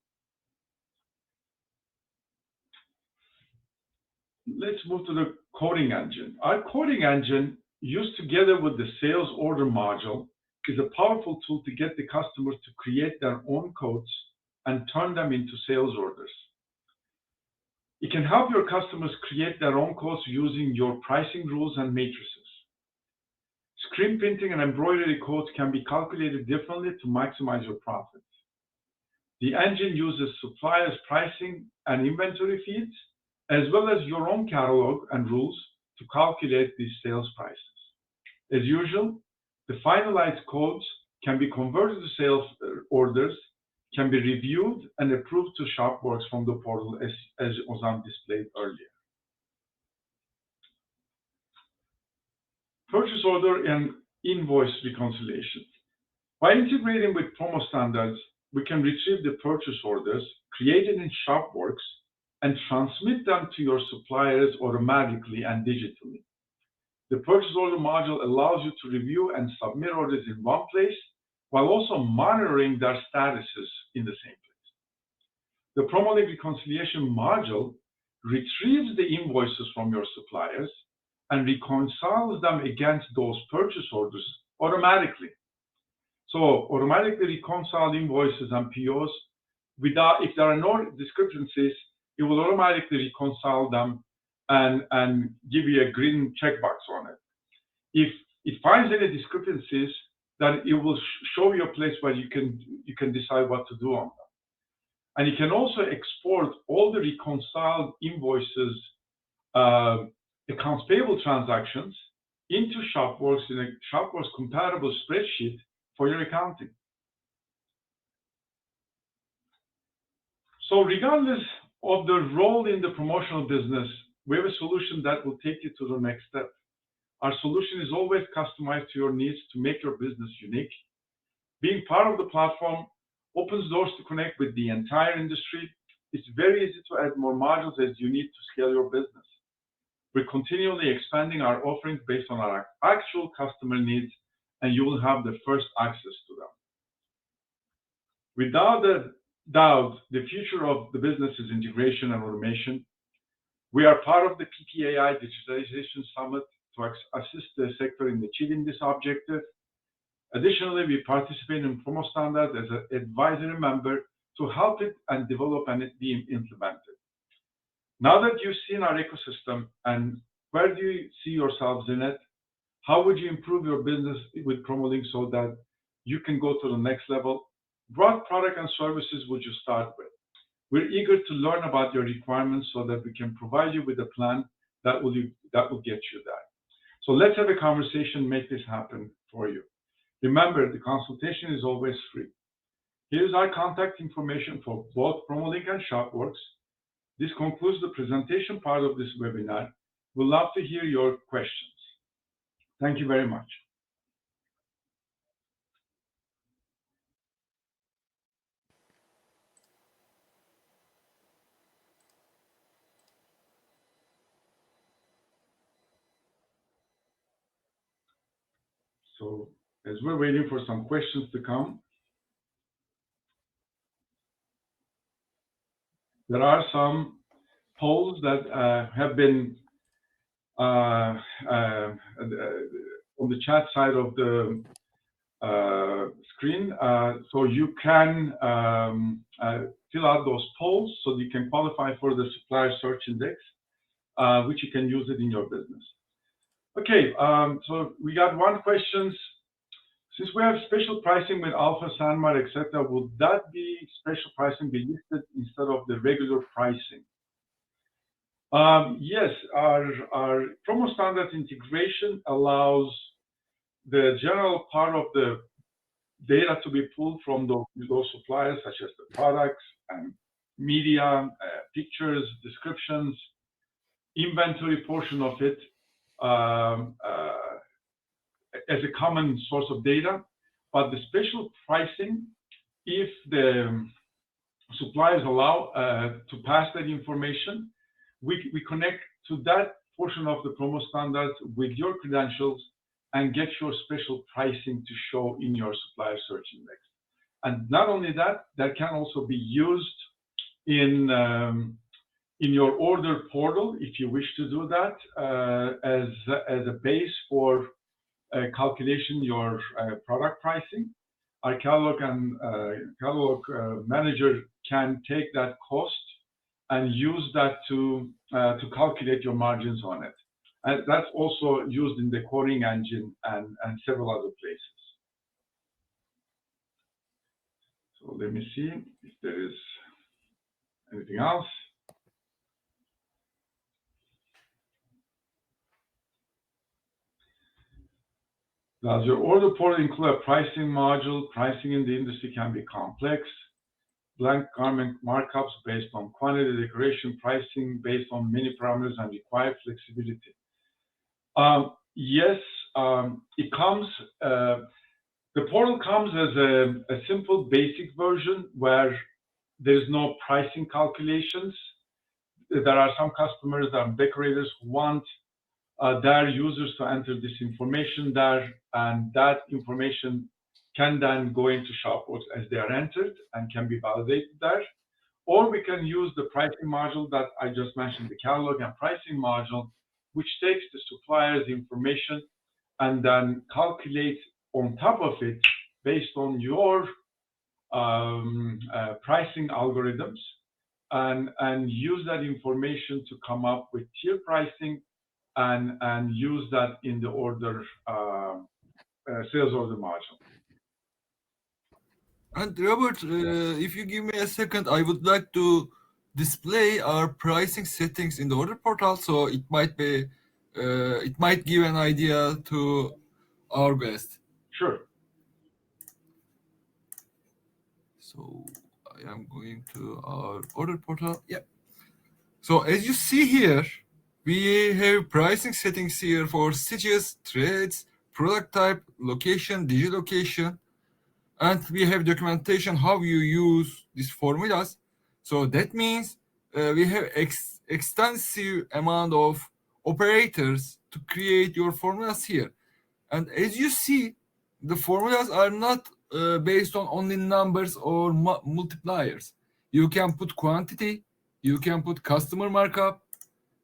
Let's move to the coding engine. Our coding engine, used together with the sales order module, is a powerful tool to get the customers to create their own codes and turn them into sales orders. It can help your customers create their own codes using your pricing rules and matrices. Screen printing and embroidery codes can be calculated differently to maximize your profits. The engine uses suppliers' pricing and inventory feeds, as well as your own catalog and rules to calculate these sales prices. As usual, the finalized codes can be converted to sales orders, can be reviewed and approved to Shopworks from the portal as was displayed earlier. Purchase order and invoice reconciliation. By integrating with Promo Standards, we can retrieve the purchase orders created in Shopworks and transmit them to your suppliers automatically and digitally. The purchase order module allows you to review and submit orders in one place while also monitoring their statuses in the same place. The PromoLink reconciliation module retrieves the invoices from your suppliers and reconciles them against those purchase orders automatically. So automatically reconcile invoices and POs if there are no discrepancies, it will automatically reconcile them and give you a green checkbox on it. If it finds any discrepancies, then it will show you a place where you can decide what to do on them. And you can also export all the reconciled invoices, accounts payable transactions into Shopworks in a Shopworks compatible spreadsheet for your accounting. So regardless of the role in the promotional business, we have a solution that will take you to the next step. Our solution is always customized to your needs to make your business unique. Being part of the platform opens doors to connect with the entire industry. It's very easy to add more modules as you need to scale your business. We're continually expanding our offerings based on our actual customer needs, and you will have the first access to them. Without a doubt, the future of the business is integration and automation. We are part of the PPAI Digitalization Summit to assist the sector in achieving this objective. Additionally, we participate in Promo Standards as an advisory member to help it and develop and it be implemented. Now that you've seen our ecosystem and where do you see yourselves in it, how would you improve your business with PromoLink so that you can go to the next level. What product and services would you start with? We're eager to learn about your requirements so that we can provide you with a plan that will get you there. So let's have a conversation, make this happen for you. Remember, the consultation is always free. Here's our contact information for both PromoLink and ShopWorks. This concludes the presentation part of this webinar. We'd love to hear your questions. Thank you very much. So as we're waiting for some questions to come, there are some polls that have been on the chat side of the screen. So you can fill out those polls so you can qualify for the Supplier Search Index, which you can use it in your business. Okay, so we got one question. Since we have special pricing with Alpha, Sanmar, etc., would that be special pricing be listed instead of the regular pricing? Yes, our Promo Standard integration allows the general part of the data to be pulled from those suppliers, such as the products and media, pictures, descriptions, inventory portion of it, as a common source of data. But the special pricing, if the suppliers allow to pass that information, we connect to that portion of the Promo Standard with your credentials and get your special pricing to show in your Supplier Search Index. And not only that, that can also be used in your order portal, if you wish to do that, as a base for calculation your product pricing. Our catalog manager can take that cost and use that to calculate your margins on it. And that's also used in the quoting engine and several other places. So let me see if there is anything else. Does your order portal include a pricing module? Pricing in the industry can be complex. Blank garment markups based on quantity, decoration, pricing based on many parameters and require flexibility. Yes, it comes, the portal comes as a simple basic version where there's no pricing calculations. There are some customers and decorators who want their users to enter this information there, and that information can then go into ShopWorks as they are entered and can be validated there. Or we can use the pricing module that I just mentioned, the catalog and pricing module, which takes the supplier's information and then calculates on top of it based on your pricing algorithms and use that information to come up with tier pricing and use that in the order sales order module. And Robert, if you give me a second, I would like to display our pricing settings in the order portal, so it might be, it might give an idea to our guest. Sure. So I am going to our order portal. Yeah. So as you see here, we have pricing settings here for stitches, threads, product type, location, digitalocation, and we have documentation how you use these formulas. So that means we have extensive amount of operators to create your formulas here. And as you see, the formulas are not based on only numbers or multipliers. You can put quantity, you can put customer markup,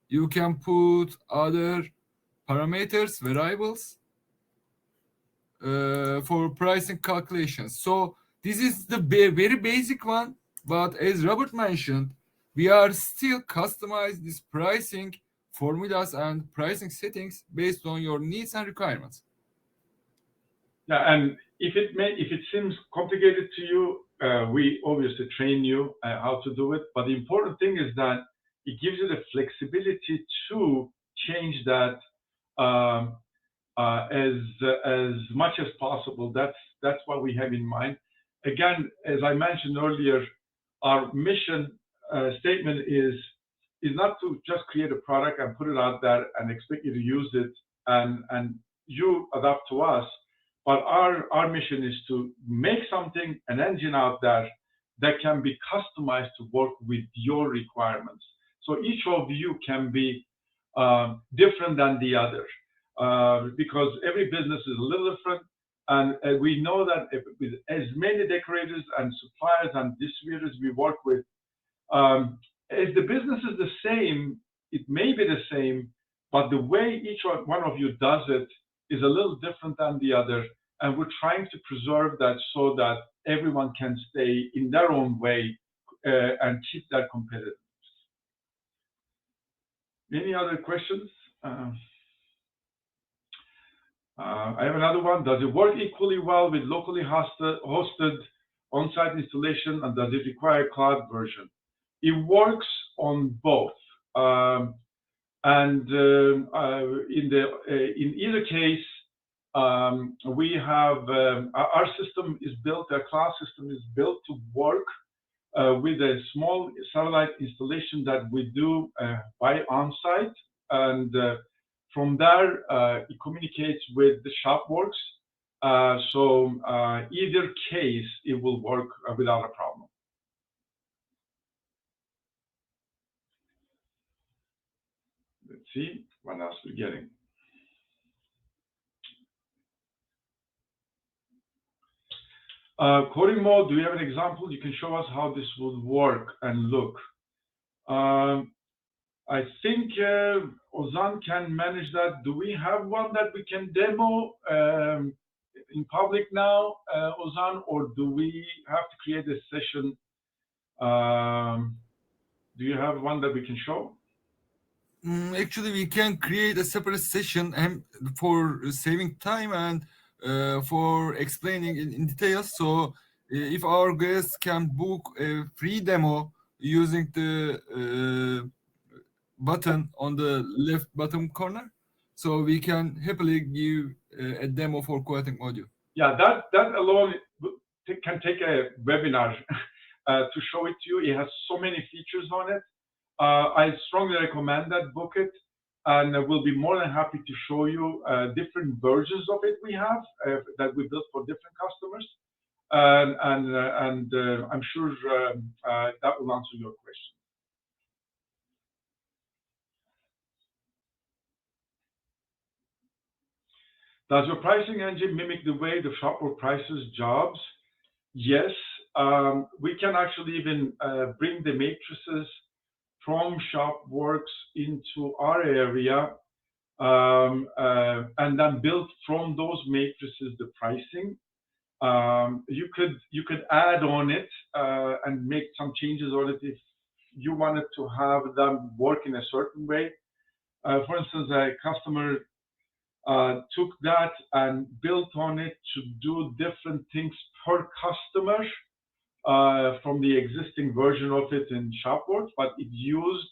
you can put other parameters, variables for pricing calculations. So this is the very basic one, but as Robert mentioned, we are still customize this pricing formulas and pricing settings based on your needs and requirements. Yeah, and If it seems complicated to you, we obviously train you how to do it. But the important thing is that it gives you the flexibility to change that as much as possible. That's what we have in mind. Again, as I mentioned earlier, our mission statement is not to just create a product and put it out there and expect you to use it and you adapt to us. But our mission is to make something, an engine out there that can be customized to work with your requirements. So each of you can be different than the other because every business is a little different. And we know that with as many decorators and suppliers and distributors we work with, if the business is the same, it may be the same, but the way each one of you does it is a little different than the other. And we're trying to preserve that so that everyone can stay in their own way and keep that competitiveness. Any other questions? I have another one. Does it work equally well with locally hosted on-site installation, and does it require a cloud version? It works on both. In either case, we have our system is built, our cloud system is built to work with a small satellite installation that we do by on-site, and from there it communicates with the ShopWorks. So either case, it will work without a problem. Let's see what else we're getting. Coding mode, do you have an example? You can show us how this would work and look. I think Ozan can manage that. Do we have one that we can demo in public now, Ozan, or do we have to create a session? Do you have one that we can show? Actually, we can create a separate session and for saving time and for explaining in details. So if our guests can book a free demo using the button on the left bottom corner, so we can happily give a demo for quoting audio. Yeah, that alone can take a webinar to show it to you. It has so many features on it. I strongly recommend that, book it, and we'll be more than happy to show you different versions of it we have that we built for different customers. And I'm sure that will answer your question. Does your pricing engine mimic the way the ShopWorks prices jobs? Yes, we can actually even bring the matrices from ShopWorks into our area and then build from those matrices the pricing. You could add on it and make some changes on it if you wanted to have them work in a certain way. For instance, a customer took that and built on it to do different things per customer from the existing version of it in ShopWorks, but it used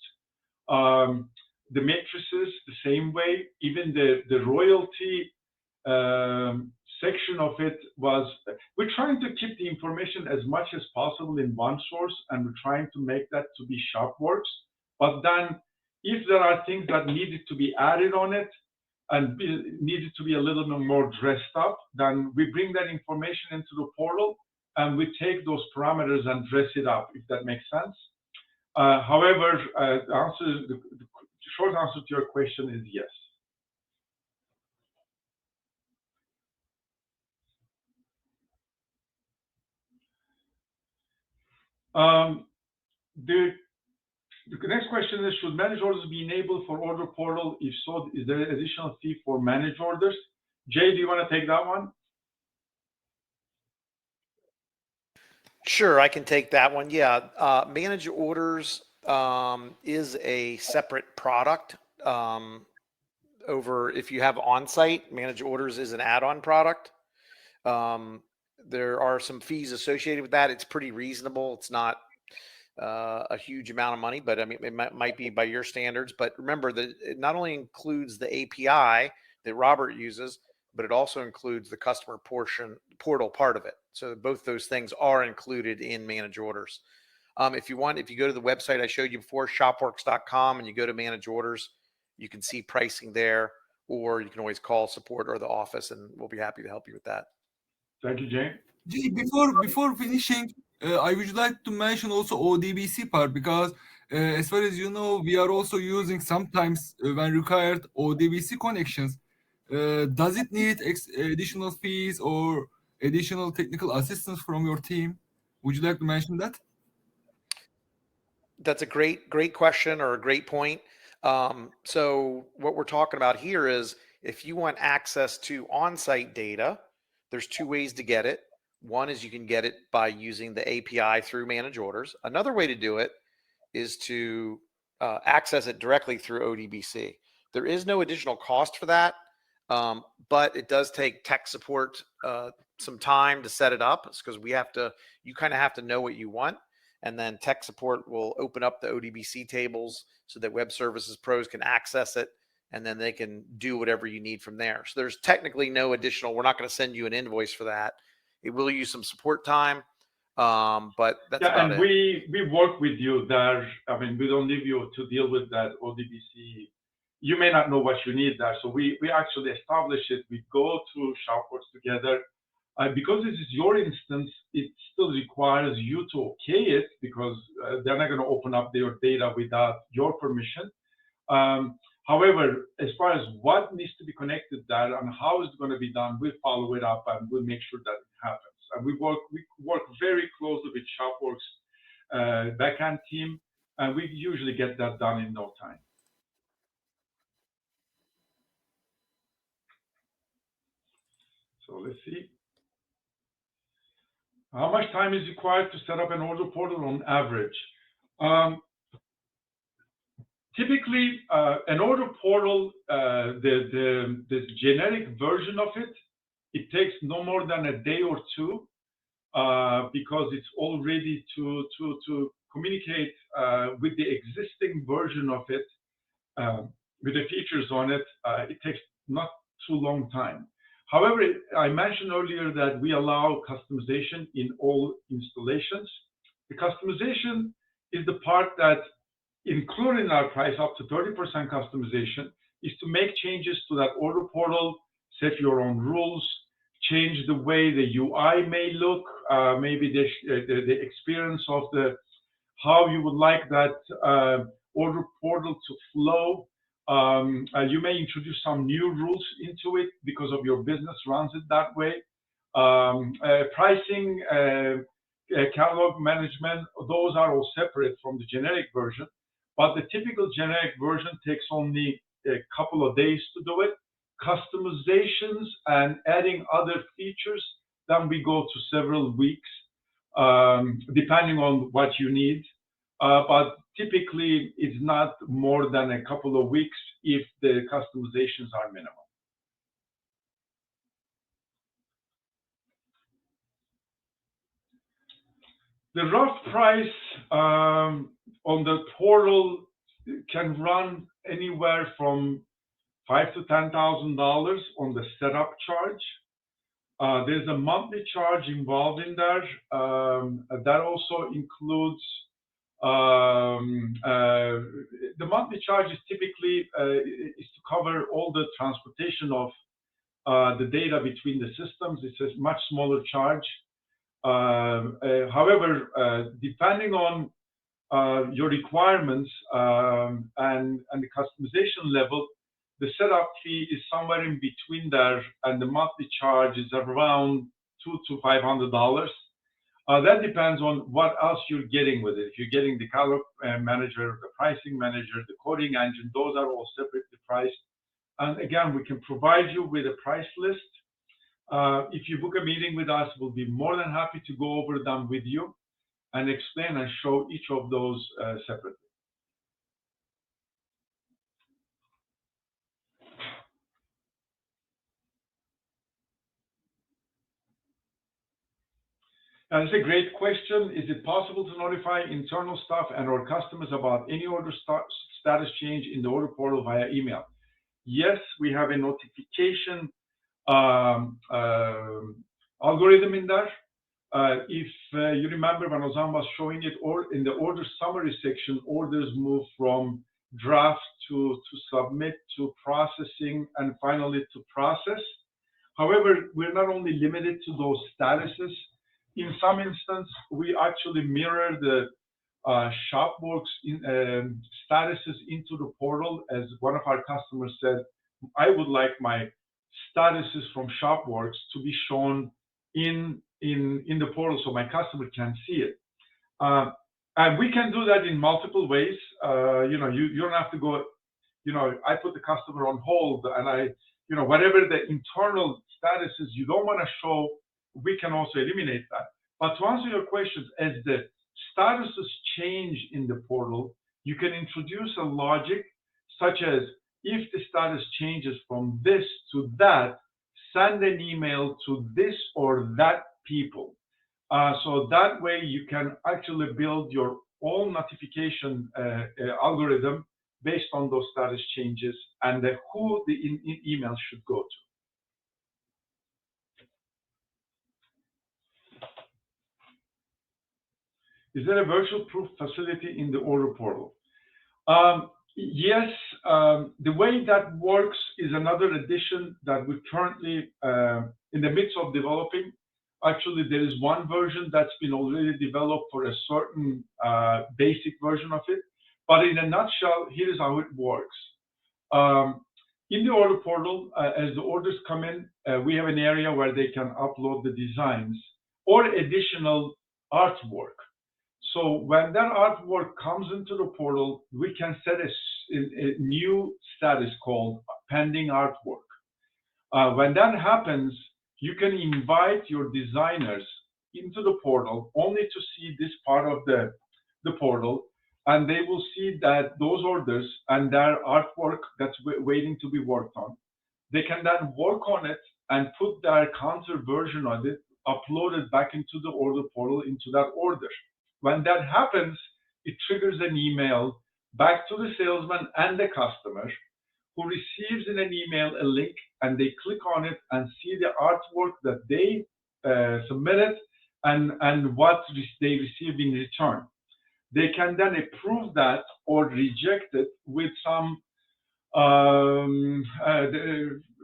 the matrices the same way. Even the royalty section of it was, we're trying to keep the information as much as possible in one source, and we're trying to make that to be ShopWorks. But then if there are things that needed to be added on it and needed to be a little bit more dressed up, then we bring that information into the portal and we take those parameters and dress it up, if that makes sense. However, the short answer to your question is yes. The next question is, should managed orders be enabled for order portal? If so, is there an additional fee for managed orders? Jay, do you want to take that one? Sure, I can take that one. Yeah, managed orders is a separate product. Over if you have on-site, managed orders is an add-on product. There are some fees associated with that. It's pretty reasonable. It's not a huge amount of money, but I mean, it might be by your standards. But remember that it not only includes the API that Robert uses, but it also includes the customer portal part of it. So both those things are included in manage orders. If you go to the website I showed you before, shopworks.com, and you go to manage orders, you can see pricing there, or you can always call support or the office, and we'll be happy to help you with that. Thank you, Jane. Jay, before finishing, I would like to mention also ODBC part because as far as you know, we are also using sometimes when required ODBC connections. Does it need additional fees or additional technical assistance from your team? Would you like to mention that? That's a great question or a great point. So what we're talking about here is if you want access to on-site data, there's two ways to get it. One is you can get it by using the API through manage orders. Another way to do it is to access it directly through ODBC. There is no additional cost for that, but it does take tech support some time to set it up. It's because you kind of have to know what you want. And then tech support will open up the ODBC tables so that web services pros can access it, and then they can do whatever you need from there. So there's technically no additional, we're not going to send you an invoice for that. It will use some support time, but that's about it. We work with you there. I mean, we don't leave you to deal with that ODBC. You may not know what you need there. So we actually establish it. We go through ShopWorks together. Because this is your instance, it still requires you to okay it because they're not going to open up their data without your permission. However, as far as what needs to be connected there and how it's going to be done, we'll follow it up and we'll make sure that it happens. And we work very closely with ShopWorks backend team, and we usually get that done in no time. So let's see. How much time is required to set up an order portal on average? Typically, an order portal, the generic version of it takes no more than a day or two because it's all ready to communicate with the existing version of it, with the features on it. It takes not too long time. However, I mentioned earlier that we allow customization in all installations. The customization is the part that, including our price up to 30% customization, is to make changes to that order portal, set your own rules, change the way the UI may look, maybe the experience of how you would like that order portal to flow. You may introduce some new rules into it because of your business runs it that way. Pricing, catalog management, those are all separate from the generic version. But the typical generic version takes only a couple of days to do it. Customizations and adding other features, then we go to several weeks, depending on what you need. But typically, it's not more than a couple of weeks if the customizations are minimal. The rough price on the portal can run anywhere from $5,000 to $10,000 on the setup charge. There's a monthly charge involved in there. That also includes the monthly charge is typically is to cover all the transportation of the data between the systems. It's a much smaller charge. However, depending on your requirements and the customization level, the setup fee is somewhere in between there, and the monthly charge is around $200 to $500. That depends on what else you're getting with it. If you're getting the color manager, the pricing manager, the coding engine, those are all separately priced. And again, we can provide you with a price list. If you book a meeting with us, we'll be more than happy to go over them with you and explain and show each of those separately. That's a great question. Is it possible to notify internal staff and/or customers about any order status change in the order portal via email? Yes, we have a notification algorithm in there. If you remember when Ozan was showing it, or in the order summary section, orders move from draft to submit to processing and finally to process. However, we're not only limited to those statuses. In some instance, we actually mirror the ShopWorks statuses into the portal. As one of our customers said, I would like my statuses from ShopWorks to be shown in the portal so my customer can see it. And we can do that in multiple ways. You don't have to go, I put the customer on hold and whatever the internal statuses you don't want to show, we can also eliminate that. But to answer your questions, as the statuses change in the portal, you can introduce a logic such as, if the status changes from this to that, send an email to this or that people. So that way you can actually build your own notification algorithm based on those status changes and who the email should go to. Is there a virtual proof facility in the order portal? Yes, the way that works is another addition that we're currently in the midst of developing. Actually, there is one version that's been already developed for a certain basic version of it. But in a nutshell, here's how it works. In the order portal, as the orders come in, we have an area where they can upload the designs or additional artwork. So when that artwork comes into the portal, we can set a new status called pending artwork. When that happens, you can invite your designers into the portal only to see this part of the portal, and they will see that those orders and their artwork that's waiting to be worked on. They can then work on it and put their counter version of it, upload it back into the order portal into that order. When that happens, it triggers an email back to the salesman and the customer, who receives in an email a link, and they click on it and see the artwork that they submitted and what they receive in return. They can then approve that or reject it with some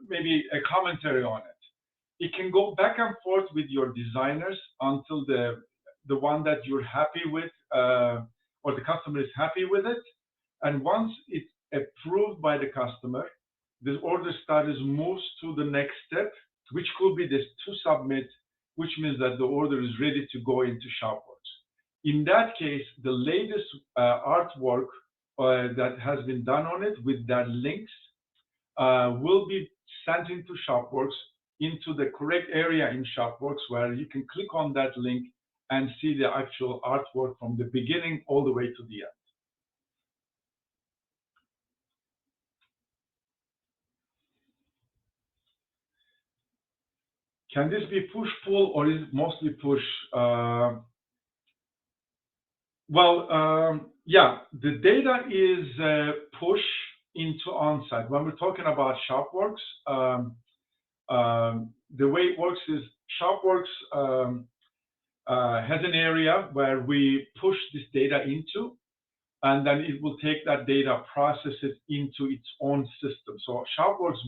maybe a commentary on it. It can go back and forth with your designers until the one that you're happy with or the customer is happy with it. And once it's approved by the customer, the order status moves to the next step, which could be this to submit, which means that the order is ready to go into ShopWorks. In that case, the latest artwork that has been done on it with their links will be sent into ShopWorks, into the correct area in ShopWorks, where you can click on that link and see the actual artwork from the beginning all the way to the end. Can this be push-pull or is it mostly push? Yeah, the data is push into onsite. When we're talking about ShopWorks, the way it works is ShopWorks has an area where we push this data into, and then it will take that data, process it into its own system. So ShopWorks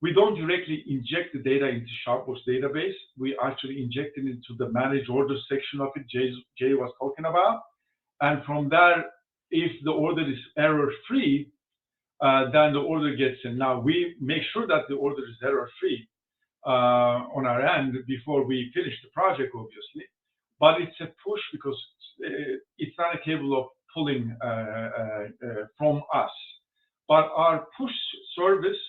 we don't directly inject the data into ShopWorks database. We actually inject it into the managed orders section of it Jay was talking about. And from there, if the order is error-free, then the order gets in. Now, we make sure that the order is error-free on our end before we finish the project, obviously. But it's a push because it's not capable of pulling from us. But our push service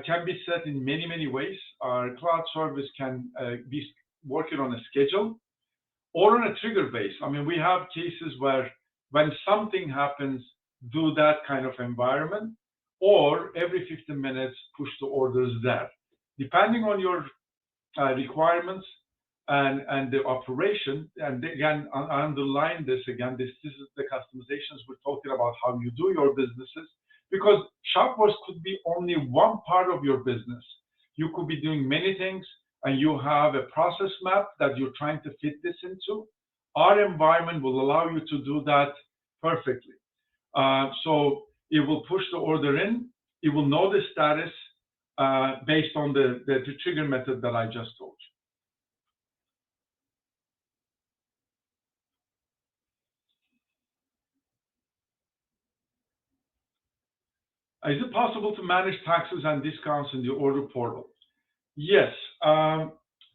can be set in many, many ways. Our cloud service can be working on a schedule or on a trigger base. I mean, we have cases where when something happens, do that kind of environment, or every 15 minutes, push the orders there. Depending on your requirements, and the operation. And again, I underline this again, this is the customizations we're talking about, how you do your businesses, because ShopWorks could be only one part of your business. You could be doing many things, and you have a process map that you're trying to fit this into. Our environment will allow you to do that perfectly. So it will push the order in, it will know the status based on the trigger method that I just told you. Is it possible to manage taxes and discounts in the order portal? Yes,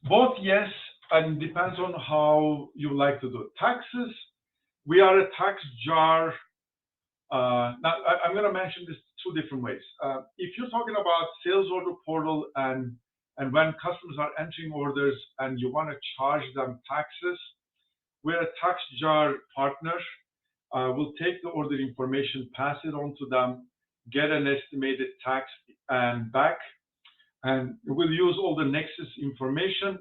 both yes, and depends on how you like to do it. Taxes, we are a tax jar. Now, I'm going to mention this two different ways. If you're talking about sales order portal and when customers are entering orders and you want to charge them taxes, we're a tax jar partner. We'll take the order information, pass it on to them, get an estimated tax and back, and we'll use all the nexus information,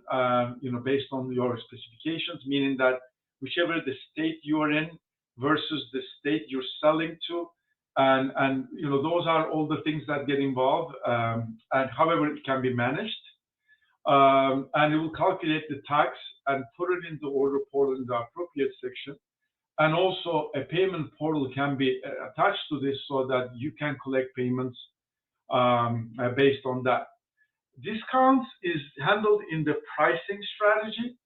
based on your specifications, meaning that whichever the state you are in versus the state you're selling to, and those are all the things that get involved, and however it can be managed, and it will calculate the tax and put it in the order portal in the appropriate section. And also a payment portal can be attached to this so that you can collect payments based on that. Discounts is handled in the pricing strategy.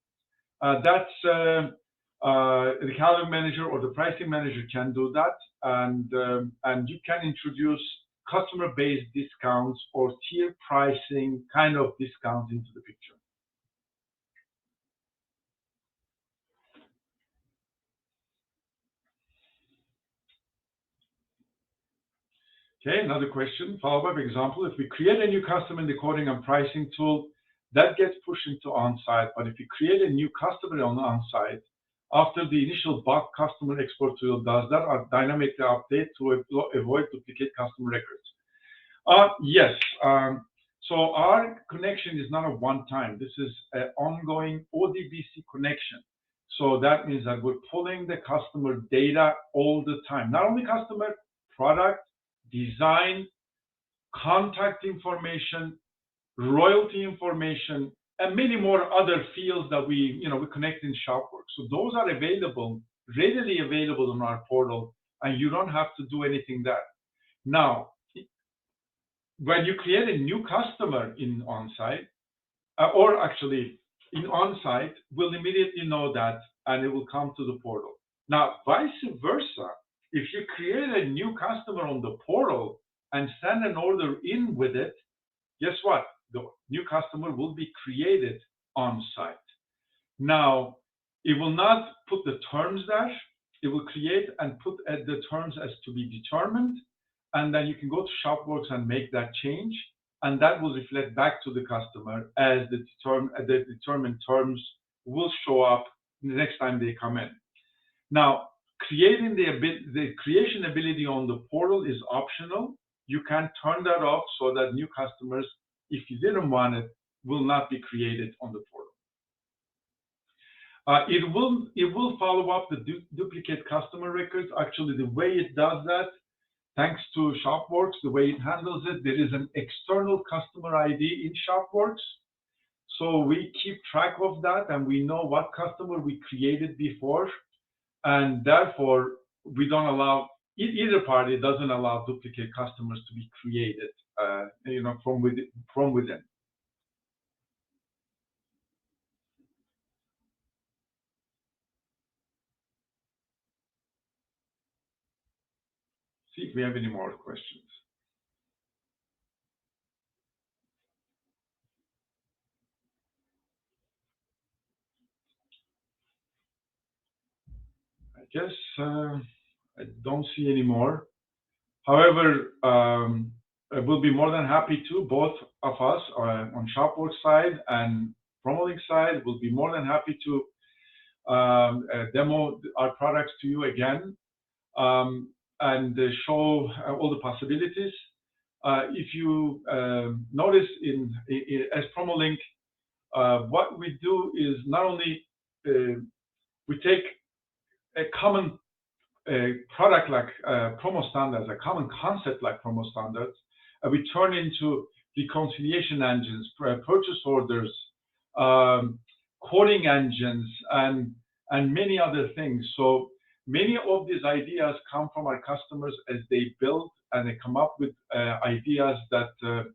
That's the calendar manager or the pricing manager can do that, and you can introduce customer-based discounts or tier pricing kind of discounts into the picture. Okay, another question, follow-up example. If we create a new customer in the quoting and pricing tool, that gets pushed into on-site. But if you create a new customer on on-site, after the initial bulk customer export tool does that, or dynamically update to avoid duplicate customer records. Yes. So our connection is not a one-time. This is an ongoing ODBC connection. So that means that we're pulling the customer data all the time. Not only customer, product, design, contact information, royalty information, and many more other fields that we connect in ShopWorks. So those are available, readily available on our portal, and you don't have to do anything there. Now, when you create a new customer in on-site, or actually in on-site, we'll immediately know that, and it will come to the portal. Now, vice versa, if you create a new customer on the portal and send an order in with it, guess what? The new customer will be created on site. Now, it will not put the terms there. It will create and put the terms as to be determined, and then you can go to ShopWorks and make that change, and that will reflect back to the customer as the determined terms will show up the next time they come in. Now, creating the creation ability on the portal is optional. You can turn that off so that new customers, if you didn't want it, will not be created on the portal. It will follow up the duplicate customer records. Actually, the way it does that, thanks to ShopWorks, the way it handles it, there is an external customer ID in ShopWorks. So we keep track of that, and we know what customer we created before. And therefore, we don't allow, either party doesn't allow duplicate customers to be created, from within. See if we have any more questions. I guess I don't see any more. However, we'll be more than happy to, both of us on ShopWorks side and PromoLink side, will be more than happy to demo our products to you again, and show all the possibilities. If you notice as PromoLink, what we do is not only we take a common product like Promo Standards, a common concept like Promo Standards, and we turn into reconciliation engines, purchase orders, quoting engines, and many other things. So many of these ideas come from our customers as they build and they come up with ideas that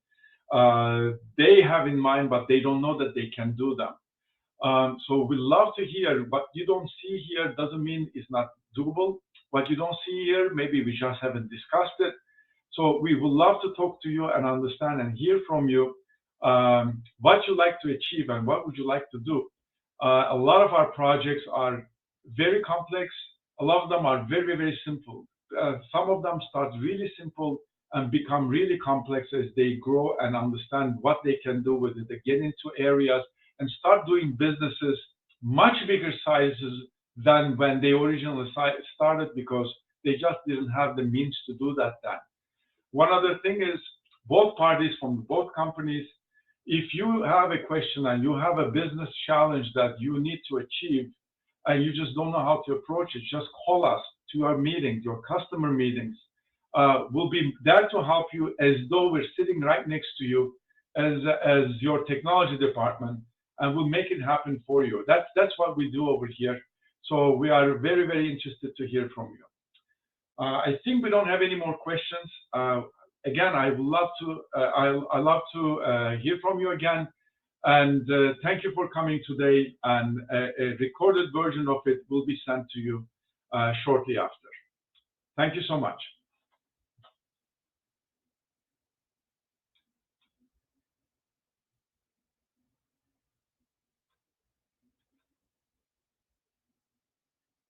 they have in mind, but they don't know that they can do them. So we love to hear what you don't see here. Doesn't mean it's not doable. What you don't see here, maybe we just haven't discussed it. So we would love to talk to you and understand and hear from you what you like to achieve and what would you like to do. A lot of our projects are very complex. A lot of them are very, very simple. Some of them start really simple and become really complex as they grow and understand what they can do with it. They get into areas and start doing businesses much bigger sizes than when they originally started, because they just didn't have the means to do that then. One other thing is, both parties from both companies, if you have a question and you have a business challenge that you need to achieve and you just don't know how to approach it, just call us to our meetings, your customer meetings. We'll be there to help you as though we're sitting right next to you as your technology department, and we'll make it happen for you. That's what we do over here. So we are very, very interested to hear from you. I think we don't have any more questions. Again, I would love to. I love to hear from you again, and thank you for coming today. And a recorded version of it will be sent to you shortly after. Thank you so much.